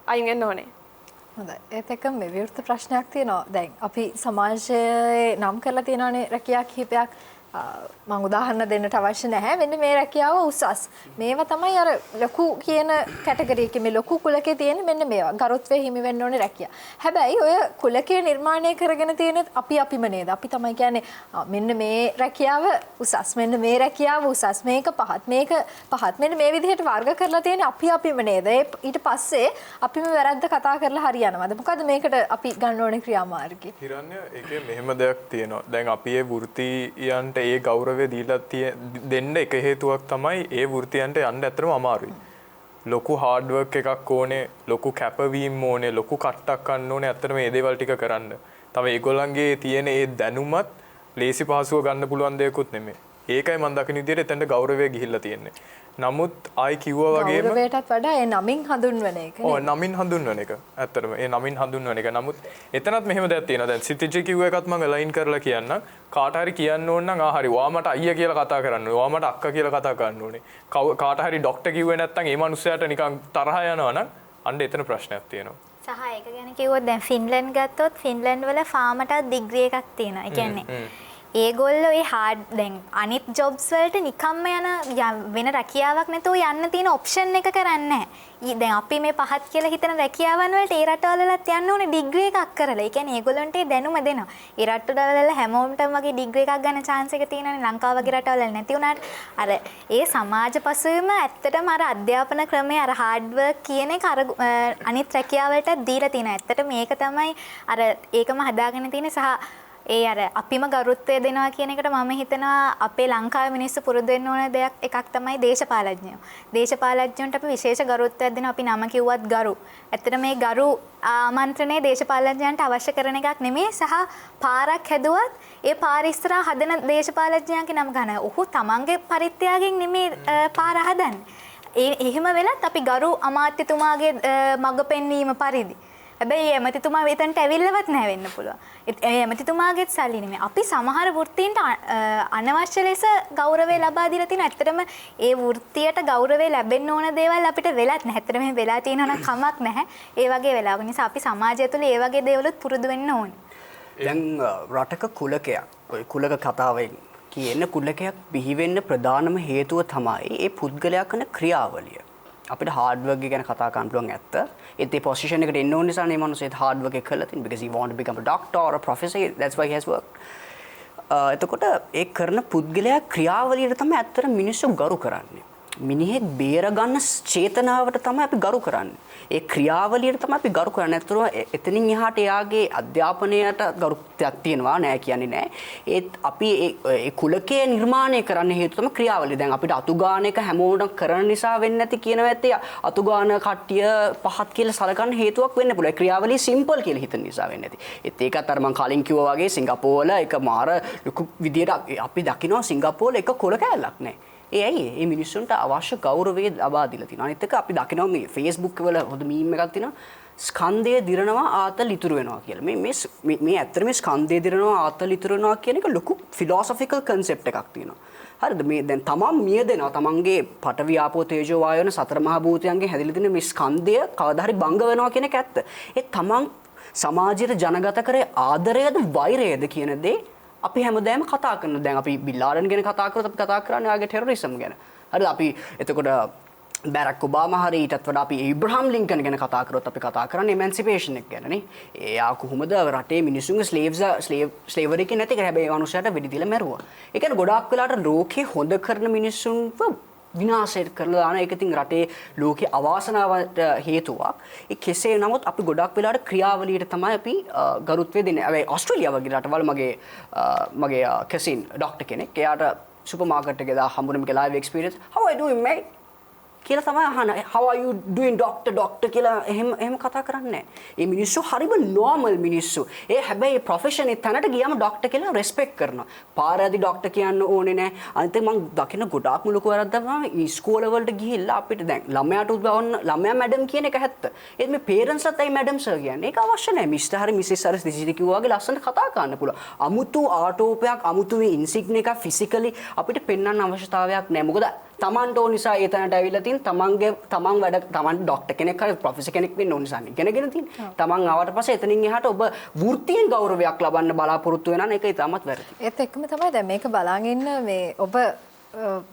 අයින් වෙන්න ඕනේ. හොඳයි. ඒත් එක්ක මේ විවෘත ප්‍රශ්නයක් තියෙනවා. දැන් අපි සමාජයේ නම් කරලා තියෙනවානේ රැකියා කිහිපයක්. මම උදාහරණ දෙන්නට අවශ්‍ය නැහැ. මෙන්න මේ රැකියාව උසස්. මේවා තමයි අර ලොකු කියන කැටගරි එකේ මේ ලොකු කුලකේ තියෙන මෙන්න මේවා. ගරුත්වයේ හිමි වෙන්න ඕනේ රැකියා. හැබැයි ඔය කුලකේ නිර්මාණය කරගෙන තියෙන අපිම නේද? අපි තමයි කියන්නේ මෙන්න මේ රැකියාව උසස්. මෙන්න මේ රැකියාව උසස්. මේක පහත්. මේක පහත්. මෙන්න මේ විදිහට වර්ග කරලා තියෙන අපිම නේද? ඊට පස්සේ අපිම වැරද්ද කතා කරලා හරියනවද? මොකද මේකට අපි ගන්න ඕනේ ක්‍රියාමාර්ගය. හිරන්නේ ඒකේ මෙහෙම දෙයක් තියෙනවා. දැන් අපි ඒ වෘත්තියන්ට ඒ ගෞරවය දීලා දෙන්න එක හේතුවක් තමයි ඒ වෘත්තියන්ට යන්න ඇත්තටම අමාරුයි. ලොකු හાર્ඩ් වර්ක් එකක් ඕනේ, ලොකු කැපවීම ඕනේ, ලොකු කට්ටක් ගන්න ඕනේ ඇත්තටම මේ දේවල් ටික කරන්න. තමයි ඒගොල්ලන්ගේ තියෙන ඒ දැනුමත් ලේසි පහසුව ගන්න පුළුවන් දෙයක්වත් නෙමෙයි. ඒකයි මම දකින විදිහට එතනට ගෞරවය ගිහිල්ලා තියෙන්නේ. නමුත් ආයි කිව්වා වගේම ගෞරවයටත් වඩා ඒ නමින් හඳුන්වන එක. ඔව් නමින් හඳුන්වන එක. ඇත්තටම ඒ නමින් හඳුන්වන එක. නමුත් එතනත් මෙහෙම දෙයක් තියෙනවා. දැන් සිතිජි කිව්ව එකත් මම අලයින් කරලා කියන්නම්. කාට හරි කියන්න ඕන නම් හරි ඔයා මට අයියා කියලා කතා කරන්න ඕනේ. ඔයා මට අක්කා කියලා කතා කරන්න ඕනේ. කාට හරි ડોක්ටර් කිව්වේ නැත්නම් ඒ මනුස්සයාට නිකන් තරහ යනවා නම් අන්න එතන ප්‍රශ්නයක් තියෙනවා. සහ ඒක ගැන කිව්වොත් දැන් ෆින්ලන්ඩ් ගත්තොත් ෆින්ලන්ඩ් වල ෆාමටත් ඩිග්‍රී එකක් තියෙනවා. ඒ කියන්නේ ඒගොල්ලෝ ඒ හાર્ඩ් දැන් අනිත් ජොබ්ස් වලට නිකම්ම යන වෙන රැකියාවක් නැතුව යන්න තියෙන ඔප්ෂන් එක කරන්නේ නැහැ. දැන් අපි මේ පහත් කියලා හිතන රැකියාවන් වලට ඒ රටවලලත් යන්න ඕනේ ඩිග්‍රී එකක් කරලා. ඒ කියන්නේ ඒගොල්ලන්ට ඒ දැනුම දෙනවා. ඒ රටවල හැමෝටම වගේ ඩිග්‍රී එකක් ගන්න chance එක තියෙනනේ. ලංකාව වගේ රටවල නැති වුණාට අර ඒ සමාජ පසුවීම ඇත්තටම අර අධ්‍යාපන ක්‍රමයේ අර හાર્ඩ් වර්ක් කියන එක අර අනිත් රැකියාවලට දීලා තියෙනවා. ඇත්තට මේක තමයි අර ඒකම හදාගෙන තියෙන්නේ සහ ඒ අර අපිම ගරුත්වය දෙනවා කියන එකට මම හිතනවා අපේ ලංකාවේ මිනිස්සු පුරුදු වෙන්න ඕන දෙයක් එකක් තමයි දේශපාලඥයෝ. දේශපාලඥයන්ට අපි විශේෂ ගරුත්වයක් දෙනවා. අපි නම කිව්වත් ගරු. ඇත්තට මේ ගරු ආමන්ත්‍රණය දේශපාලඥයන්ට අවශ්‍ය කරන එකක් නෙමෙයි සහ පාරක් හැදුවත් ඒ පාර ඉස්සරහා හදන දේශපාලඥයන්ගේ නම ගන්න. ඔහු තමන්ගේ පරිත්‍යාගයෙන් නෙමෙයි පාර හදන්නේ. එහෙම වෙලත් අපි ගරු අමාත්‍යතුමාගේ මඟ පෙන්වීම පරිදි හැබැයි එමෙතිතුමා වෙතන්ට ඇවිල්ලවත් නැහැ වෙන්න පුළුවන්. ඒ එමෙතිතුමාගේත් සල්ලි නෙමෙයි. අපි සමහර වෘත්තීන්ට අනවශ්‍ය ලෙස ගෞරවය ලබා දීලා තියෙනවා. ඇත්තටම ඒ වෘත්තියට ගෞරවය ලැබෙන්න ඕන දේවල් අපිට වෙලත් නැහැ. ඇත්තටම මේ වෙලා තියෙනවා නම් කමක් නැහැ. ඒ වගේ වෙලාවක නිසා අපි සමාජය තුළ ඒ වගේ දේවලුත් පුරුදු වෙන්න ඕනේ. දැන් රටක කුලකයක් ඔය කුලක කතාවෙන් කියන කුලකයක් බිහි වෙන්න ප්‍රධානම හේතුව තමයි ඒ පුද්ගලයා කරන ක්‍රියාවලිය. අපිට හાર્ඩ් වර්ක් ගැන කතා කරන්න පුළුවන් ඇත්ත. ඒත් ඒ පොසිෂන් එකට එන්න ඕන නිසා නේ මනුස්සයෙක් හાર્ඩ් වර්ක් එක කළා තින් because he want to become a doctor or a professor, that's why he has worked. එතකොට ඒ කරන පුද්ගලයා ක්‍රියාවලියට තමයි ඇත්තට මිනිස්සු ගරු කරන්නේ. මිනිහෙක් බේර ගන්න චේතනාවට තමයි අපි ගරු කරන්නේ. ඒ ක්‍රියාවලියට තමයි අපි ගරු කරන්නේ. ඇත්තටම එතනින් එහාට එයාගේ අධ්‍යාපනයට ගරුත්වයක් තියෙනවා නෑ කියන්නේ නෑ. ඒත් අපි ඒ කුලකයේ නිර්මාණය කරන්න හේතු තමයි ක්‍රියාවලිය. දැන් අපිට අතුගාන එක හැමෝටම කරන නිසා වෙන්නේ නැති කියනවා ඇත්තේ අතුගාන කට්ටිය පහත් කියලා සලකන්න හේතුවක් වෙන්න පුළුවන්. ක්‍රියාවලිය සිම්පල් කියලා හිතන නිසා වෙන්නේ නැති. ඒත් ඒකත් අර මම කලින් කිව්වා වගේ සිංගප්පූරුවල එක මාර ලොකු විදියට අපි දකිනවා සිංගප්පූරුවල එක කුල කැලක් නෑ. ඒ ඇයි මේ මිනිස්සුන්ට අවශ්‍ය ගෞරවය ලබා දීලා තියෙනවා. අනිත් එක අපි දකිනවා මේ Facebook වල හොඳ මීම් එකක් තියෙනවා. ස්කන්ධය දිරනවා ආතල් ඉතුරු වෙනවා කියලා. මේ ඇත්තට මේ ස්කන්ධය දිරනවා ආතල් ඉතුරු වෙනවා කියන එක ලොකු philosophical concept එකක් තියෙනවා. හරිද? මේ දැන් තමන් මියදෙනවා. තමන්ගේ පඨවි ආපෝ තේජෝ වායෝ වෙන සතර මහා භූතයන්ගෙන් හැදිලා තියෙන මේ ස්කන්ධය කවදා හරි භංග වෙනවා කියන එක ඇත්ත. ඒ තමන් සමාජයට ජනගත කරේ ආදරයද වෛරයද කියන දේ අපි හැමදාම කතා කරනවා. දැන් අපි බිල්ලාඩන් ගැන කතා කරොත් අපි කතා කරන්නේ ආගේ ටෙරරිසම් ගැන. හරිද? අපි එතකොට බැරක් ඔබාමා හරි ඊටත් වඩා අපි ඒබ්‍රහම් ලින්කන් ගැන කතා කරොත් අපි කතා කරන්නේ එමන්සිපේෂන් එක ගැනනේ. එයා කොහොමද රටේ මිනිස්සුන්ගේ ස්ලේවරි එකේ නැති කරා. හැබැයි මනුස්සයාට වෙඩි දීලා මැරුවා. ඒ කියන්නේ ගොඩාක් වෙලාට ලෝකේ හොඳ කරන මිනිස්සුන්ව විනාශයට කරලා දාන එක ඉතින් රටේ ලෝකේ අවාසනාවට හේතුවක්. ඒ කෙසේ නමුත් අපි ගොඩක් වෙලාවට ක්‍රියාවලියට තමයි අපි ගරුත්වය දෙන්නේ. හැබැයි ඕස්ට්‍රේලියාව වගේ රටවල මගේ කසින් ડોක්ටර් කෙනෙක් එයාට සුපර් මාකට් එකේ දා හම්බුනේ මේක live experience how are you doing mate කියලා තමයි අහන්නේ. how are you doing doctor කියලා එහෙම කතා කරන්නේ නැහැ. මේ මිනිස්සු හරිම normal මිනිස්සු. ඒ හැබැයි ප්‍රොෆෙෂන් එක තැනට ගියාම ડોක්ටර් කියලා රෙස්පෙක්ට් කරනවා. පාරදී ડોක්ටර් කියන්න ඕනේ නැහැ. අනිත් මම දකින ගොඩාක්ම ලොකු වැරද්දක් තමයි ඉස්කෝල වලට ගිහිල්ලා අපිට දැන් ළමයාට උදවන්න ළමයා මැඩම් කියන එක ඇත්ත. ඒත් මේ පේරන්ට්ස්ලත් අයි මැඩම් සර් කියන්නේ. ඒක අවශ්‍ය නැහැ. මිස්ටර් හරි මිසස් හරි දිසිදි කිව්වා වගේ ලස්සනට කතා කරන්න පුළුවන්. අමුතු ආටෝපයක් අමුතු ඉන්සිග්න එක ෆිසිකලි අපිට පෙන්වන්න අවශ්‍යතාවයක් නැහැ. මොකද තමන්ට ඕන නිසා ඒ තැනට ඇවිල්ලා තින් තමන් වැඩ තමන් ડોක්ටර් කෙනෙක් හරි ප්‍රොෆෙසර් කෙනෙක් වෙන්න ඕන නිසා ඉගෙනගෙන තින් තමන් ආවට පස්සේ එතනින් එහාට ඔබ වෘත්තියෙන් ගෞරවයක් ලබන්න බලාපොරොත්තු වෙනා නම් ඒක ඉතාමත් වැරදි. ඒත් එක්කම තමයි දැන් මේක බලන් ඉන්න මේ ඔබ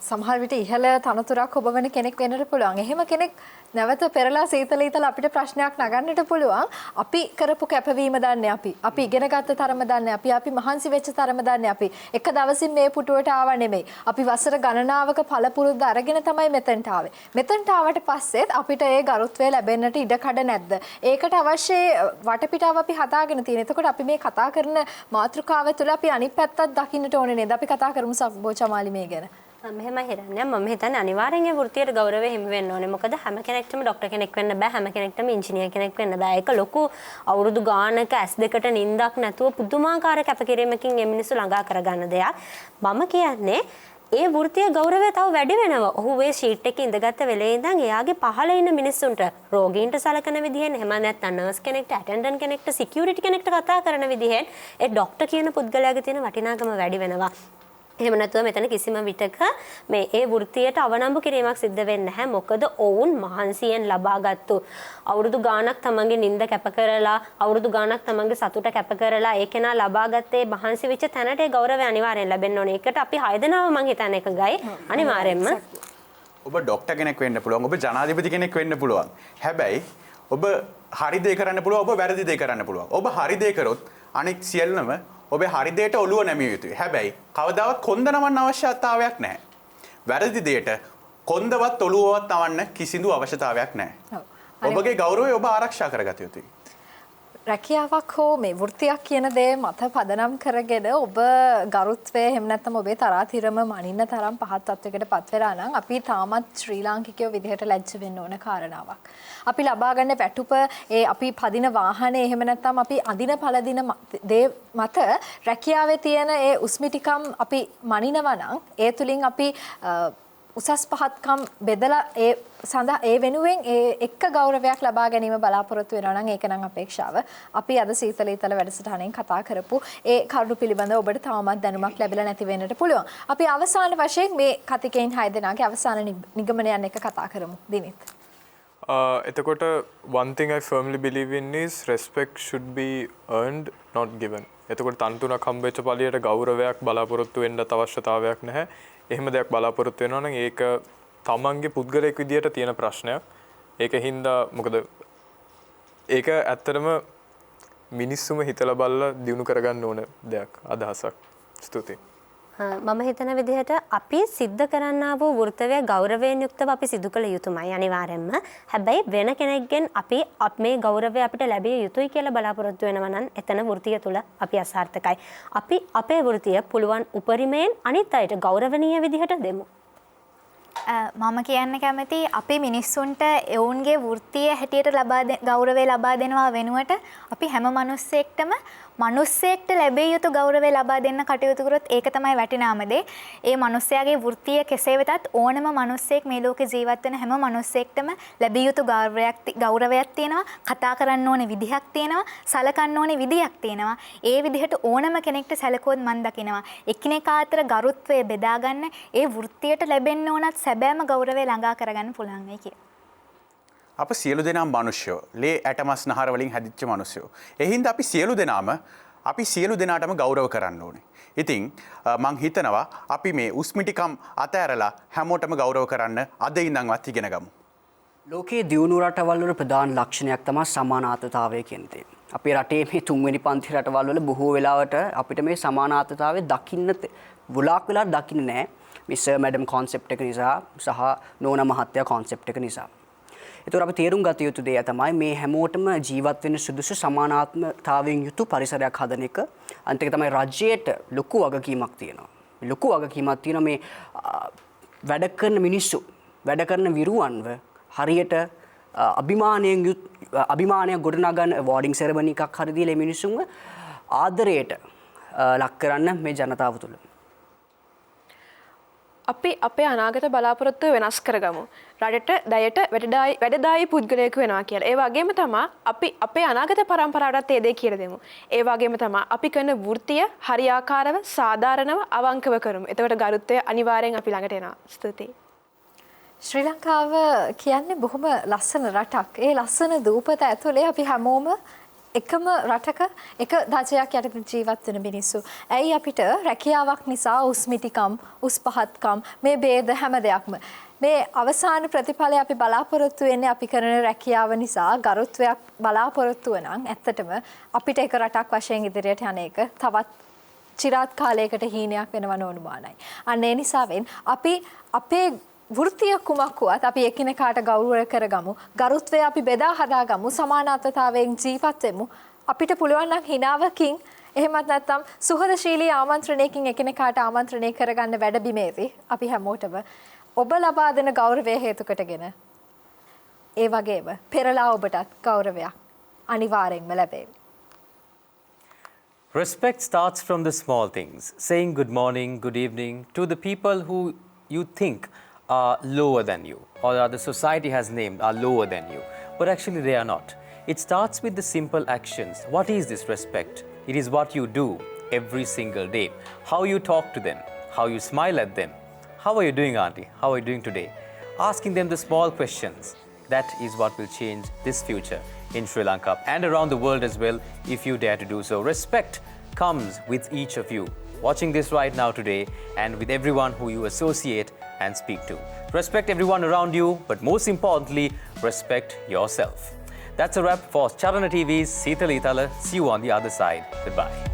සමහර විට ඉහළ තනතුරක් ඔබ වෙන කෙනෙක් වෙන්නට පුළුවන්. එහෙම කෙනෙක් නැවත පෙරලා සීතල ඊතල අපිට ප්‍රශ්නයක් නගන්නට පුළුවන්. අපි කරපු කැපවීම දන්නේ අපි ඉගෙන ගත්ත තරම දන්නේ අපි මහන්සි වෙච්ච තරම දන්නේ අපි. එක දවසින් මේ පුටුවට ආව නෙමෙයි. අපි වසර ගණනාවක පළපුරුද්ද අරගෙන තමයි මෙතනට ආවේ. මෙතනට ආවට පස්සෙත් අපිට ඒ ගරුත්වය ලැබෙන්නට ඉඩකඩ නැද්ද? ඒකට අවශ්‍ය වටපිටාව අපි හදාගෙන තියෙන. එතකොට අපි මේ කතා කරන මාතෘකාව තුළ අපි අනිත් පැත්තත් දකින්නට ඕනේ නේද? අපි කතා කරමු සබ්බෝ චමාලි මේ ගැන. මෙහෙම හිතන්නේ මම හිතන්නේ අනිවාර්යෙන් ඒ වෘත්තියට ගෞරවය හිමි වෙන්න ඕනේ. මොකද හැම කෙනෙක්ටම ડોක්ටර් කෙනෙක් වෙන්න බෑ. හැම කෙනෙක්ටම ඉංජිනේර් කෙනෙක් වෙන්න බෑ. ඒක ලොකු අවුරුදු ගානක S2කට නිින්දක් නැතුව පුදුමාකාර කැපකිරීමකින් මේ මිනිස්සු ළඟා කරගන්න දෙයක්. මම කියන්නේ ඒ වෘත්තිය ගෞරවය තව වැඩි වෙනවා. ඔහු ඒ ෂීට් එකේ ඉඳගත්ත වෙලේ ඉඳන් එයාගේ පහළ ඉන්න මිනිස්සුන්ට රෝගීන්ට සලකන විදිහෙන් එහෙම නැත්නම් නර්ස් කෙනෙක්ට, ඇටෙන්ඩන්ට් කෙනෙක්ට, සිකියුරිටි කෙනෙක්ට කතා කරන විදිහෙන් ඒ ડોක්ටර් කියන පුද්ගලයාගේ තියෙන වටිනාකම වැඩි වෙනවා. එහෙම නැතුව මෙතන කිසිම විටක මේ ඒ වෘත්තියට අවනම්බු කිරීමක් සිද්ධ වෙන්නේ නැහැ. මොකද ඔවුන් මහන්සියෙන් ලබාගත්තු අවුරුදු ගාණක් තමන්ගේ නිින්ද කැප කරලා, අවුරුදු ගාණක් තමන්ගේ සතුට කැප කරලා ඒ කෙනා ලබාගත්තේ මහන්සි වෙච්ච තැනට ඒ ගෞරවය අනිවාර්යෙන් ලැබෙන්න ඕනේ. ඒකට අපි 6 දෙනාම මං හිතන්නේ එකගයි අනිවාර්යෙන්ම. ඔබ ડોක්ටර් කෙනෙක් වෙන්න පුළුවන්. ඔබ ජනාධිපති කෙනෙක් වෙන්න පුළුවන්. හැබැයි ඔබ හරි දේ කරන්න පුළුවන්. ඔබ වැරදි දේ කරන්න පුළුවන්. ඔබ හරි දේ කරොත් අනෙක් සියල්ලම ඔබේ හරි දෙයට ඔළුව නැමිය යුතුයි. හැබැයි කවදාවත් කොන්ද නමන්න අවශ්‍යතාවයක් නැහැ. වැරදි දෙයට කොන්දවත් ඔළුවවත් නවන්න කිසිදු අවශ්‍යතාවයක් නැහැ. ඔබගේ ගෞරවය ඔබ ආරක්ෂා කරගත යුතුයි. රැකියාවක් හෝ මේ වෘත්තියක් කියන දේ මත පදනම් කරගෙන ඔබ ගරුත්වය එහෙම නැත්නම් ඔබේ තරාතිරම මනින්න තරම් පහත් තත්වයකට පත් වෙලා නම් අපි තාමත් ශ්‍රී ලාංකිකයෝ විදිහට ලැජ්ජ වෙන්න ඕන කාරණාවක්. අපි ලබා ගන්න වැටුප ඒ අපි පදින වාහනේ එහෙම නැත්නම් අපි අඳින පළදින දේ මත රැකියාවේ තියෙන ඒ උස්මිටිකම් අපි මනිනවා නම් ඒ තුලින් අපි උසස් පහත්කම් බෙදලා ඒ සඳහා ඒ වෙනුවෙන් ඒ එක්ක ගෞරවයක් ලබා ගැනීම බලාපොරොත්තු වෙනවා නම් ඒක නම් අපේක්ෂාව. අපි අද සීතල ඊතල වැඩසටහනෙන් කතා කරපු ඒ කරුණු පිළිබඳව ඔබට තවමත් දැනුමක් ලැබිලා නැති වෙන්නට පුළුවන්. අපි අවසාන වශයෙන් මේ කතිකයින් 6 දෙනාගේ අවසාන නිගමනයන් එක කතා කරමු. දිනිත්. එතකොට one thing I firmly believe in is respect should be earned, not given. එතකොට තන්තුනක් හම්බෙච්ච පළියට ගෞරවයක් බලාපොරොත්තු වෙන්න අවශ්‍යතාවයක් නැහැ. එහෙම දෙයක් බලාපොරොත්තු වෙනවා නම් ඒක තමන්ගේ පුද්ගලයෙක් විදියට තියෙන ප්‍රශ්නයක්. ඒක හින්දා මොකද ඒක ඇත්තටම මිනිස්සුම හිතලා බලලා දිනු කරගන්න ඕන දෙයක් අදහසක්. ස්තුතියි. මම හිතන විදිහට අපි සිද්ධ කරන්නා වූ වෘත්තවය ගෞරවයෙන් යුක්තව අපි සිදු කළ යුතුමයි අනිවාර්යෙන්ම. හැබැයි වෙන කෙනෙක්ගෙන් අපි මේ ගෞරවය අපිට ලැබිය යුතුයි කියලා බලාපොරොත්තු වෙනවා නම් එතන වෘත්තිය තුල අපි අසාර්ථකයි. අපි අපේ වෘත්තිය පුළුවන් උපරිමයෙන් අනිත් අයට ගෞරවනීය විදිහට දෙමු. මම කියන්න කැමති අපි මිනිස්සුන්ට එවුන්ගේ වෘත්තිය හැටියට ගෞරවය ලබා දෙනවා වෙනුවට අපි හැම මිනිස්සෙක්ටම මිනිස්සෙක්ට ලැබිය යුතු ගෞරවය ලබා දෙන්න කටයුතු කරොත් ඒක තමයි වටිනාම දේ. ඒ මිනිස්යාගේ වෘත්තිය කෙසේ වෙතත් ඕනම මිනිස්සෙක් මේ ලෝකේ ජීවත් වෙන හැම මිනිස්සෙක්ටම ලැබිය යුතු ගෞරවයක් තියෙනවා. කතා කරන්න ඕනේ විදිහක් තියෙනවා. සලකන්න ඕනේ විදිහක් තියෙනවා. ඒ විදිහට ඕනම කෙනෙක්ට සැලකුවොත් මම දකිනවා එකිනෙකා අතර ගරුත්වය බෙදා ගන්න ඒ වෘත්තියට ලැබෙන්න ඕනත් සැබෑම ගෞරවය ළඟා කරගන්න පුළුවන් වෙයි කියලා. අප සියලු දෙනාම මිනිස්සුයෝ. ලේ ඇටමස් නහර වලින් හැදිච්ච මිනිස්සුයෝ. ඒ හින්දා අපි සියලු දෙනාටම ගෞරව කරන්න ඕනේ. ඉතින් මං හිතනවා අපි මේ උස්මිටිකම් අතෑරලා හැමෝටම ගෞරව කරන්න අද ඉඳන්වත් ඉගෙන ගමු. ලෝකයේ දියුණු රටවල් වල ප්‍රධාන ලක්ෂණයක් තමයි සමානාත්මතාවය කියන දේ. අපේ රටේ මේ 3 වෙනි පන්ති රටවල් වල බොහෝ වෙලාවට අපිට මේ සමානාත්මතාවය දකින්න ගොඩාක් වෙලා දකින්නේ නැහැ. මේ සර් මැඩම් concept එක නිසා සහ නෝනා මහත්තයා concept එක නිසා. ඒතකොට අපි තේරුම් ගත යුතු දේ තමයි මේ හැමෝටම ජීවත් වෙන්න සුදුසු සමානාත්මතාවයෙන් යුතු පරිසරයක් හදන එක. අනිත් එක තමයි රජයට ලොකු වගකීමක් තියෙනවා. ලොකු වගකීමක් තියෙනවා මේ වැඩ කරන මිනිස්සු, වැඩ කරන විරුවන්ව හරියට අභිමානයක් ගොඩනගන වෝඩින් සෙරමනි එකක් හරි දීලා මේ මිනිස්සුන්ව ආදරයට ලක් කරන්න මේ ජනතාව තුළ. අපි අපේ අනාගත බලාපොරොත්තු වෙනස් කරගමු. රටට දයට වැඩදායි පුද්ගලයෙකු වෙනවා කියලා. ඒ වගේම තමයි අපි අපේ අනාගත පරම්පරාවටත් ඒ දේ කියලා දෙමු. ඒ වගේම තමයි අපි කරන වෘත්තිය හරියාකාරව, සාධාරණව, අවංකව කරමු. එතකොට ගරුත්වය අනිවාර්යෙන් අපි ළඟට එනවා. ස්තුතියි. ශ්‍රී ලංකාව කියන්නේ බොහොම ලස්සන රටක්. ඒ ලස්සන දූපත ඇතුලේ අපි හැමෝම එකම රටක එක දජයක් යටතේ ජීවත් වෙන මිනිස්සු. ඇයි අපිට රැකියාවක් නිසා උස්මිටිකම්, උස් පහත්කම් මේ ભેද හැම දෙයක්ම මේ අවසාන ප්‍රතිඵලය අපි බලාපොරොත්තු වෙන්නේ අපි කරන රැකියාව නිසා ගරුත්වයක් බලාපොරොත්තු වෙනනම් ඇත්තටම අපිට එක රටක් වශයෙන් ඉදිරියට යන එක තවත් চিරාත් කාලයකට හීනයක් වෙනව නොඅනුමානයි. අන්න ඒ නිසාවෙන් අපි අපේ වෘත්තීය කුමක් වුවත් අපි එකිනෙකාට ගෞරව කරගමු. ගරුත්වය අපි බෙදා හදාගමු. සමානාත්මතාවයෙන් ජීවත් වෙමු. අපිට පුළුවන් නම් හිනාවකින් එහෙමත් නැත්නම් සුහදශීලී ආමන්ත්‍රණයකින් එකිනෙකාට ආමන්ත්‍රණය කරගන්න වැඩබිමේදී අපි හැමෝටම ඔබ ලබා දෙන ගෞරවය හේතු කොටගෙන ඒ වගේම පෙරලා ඔබටත් ගෞරවයක් අනිවාර්යෙන්ම ලැබේවි. Respect starts from the small things, saying good morning, good evening to the people who you think are lower than you, or the society has named are lower than you, but actually they are not. It starts with the simple actions. What is this respect? It is what you do every single day. How you talk to them, how you smile at them. How are you doing, auntie? How are you doing today? Asking them the small questions. That is what will change this future in Sri Lanka and around the world as well, if you dare to do so. Respect comes with each of you watching this right now today, and with everyone who you associate and speak to. Respect everyone around you, but most importantly, respect yourself. That's a wrap for Charana TV's Seethala Eethala. See you on the other side. Goodbye.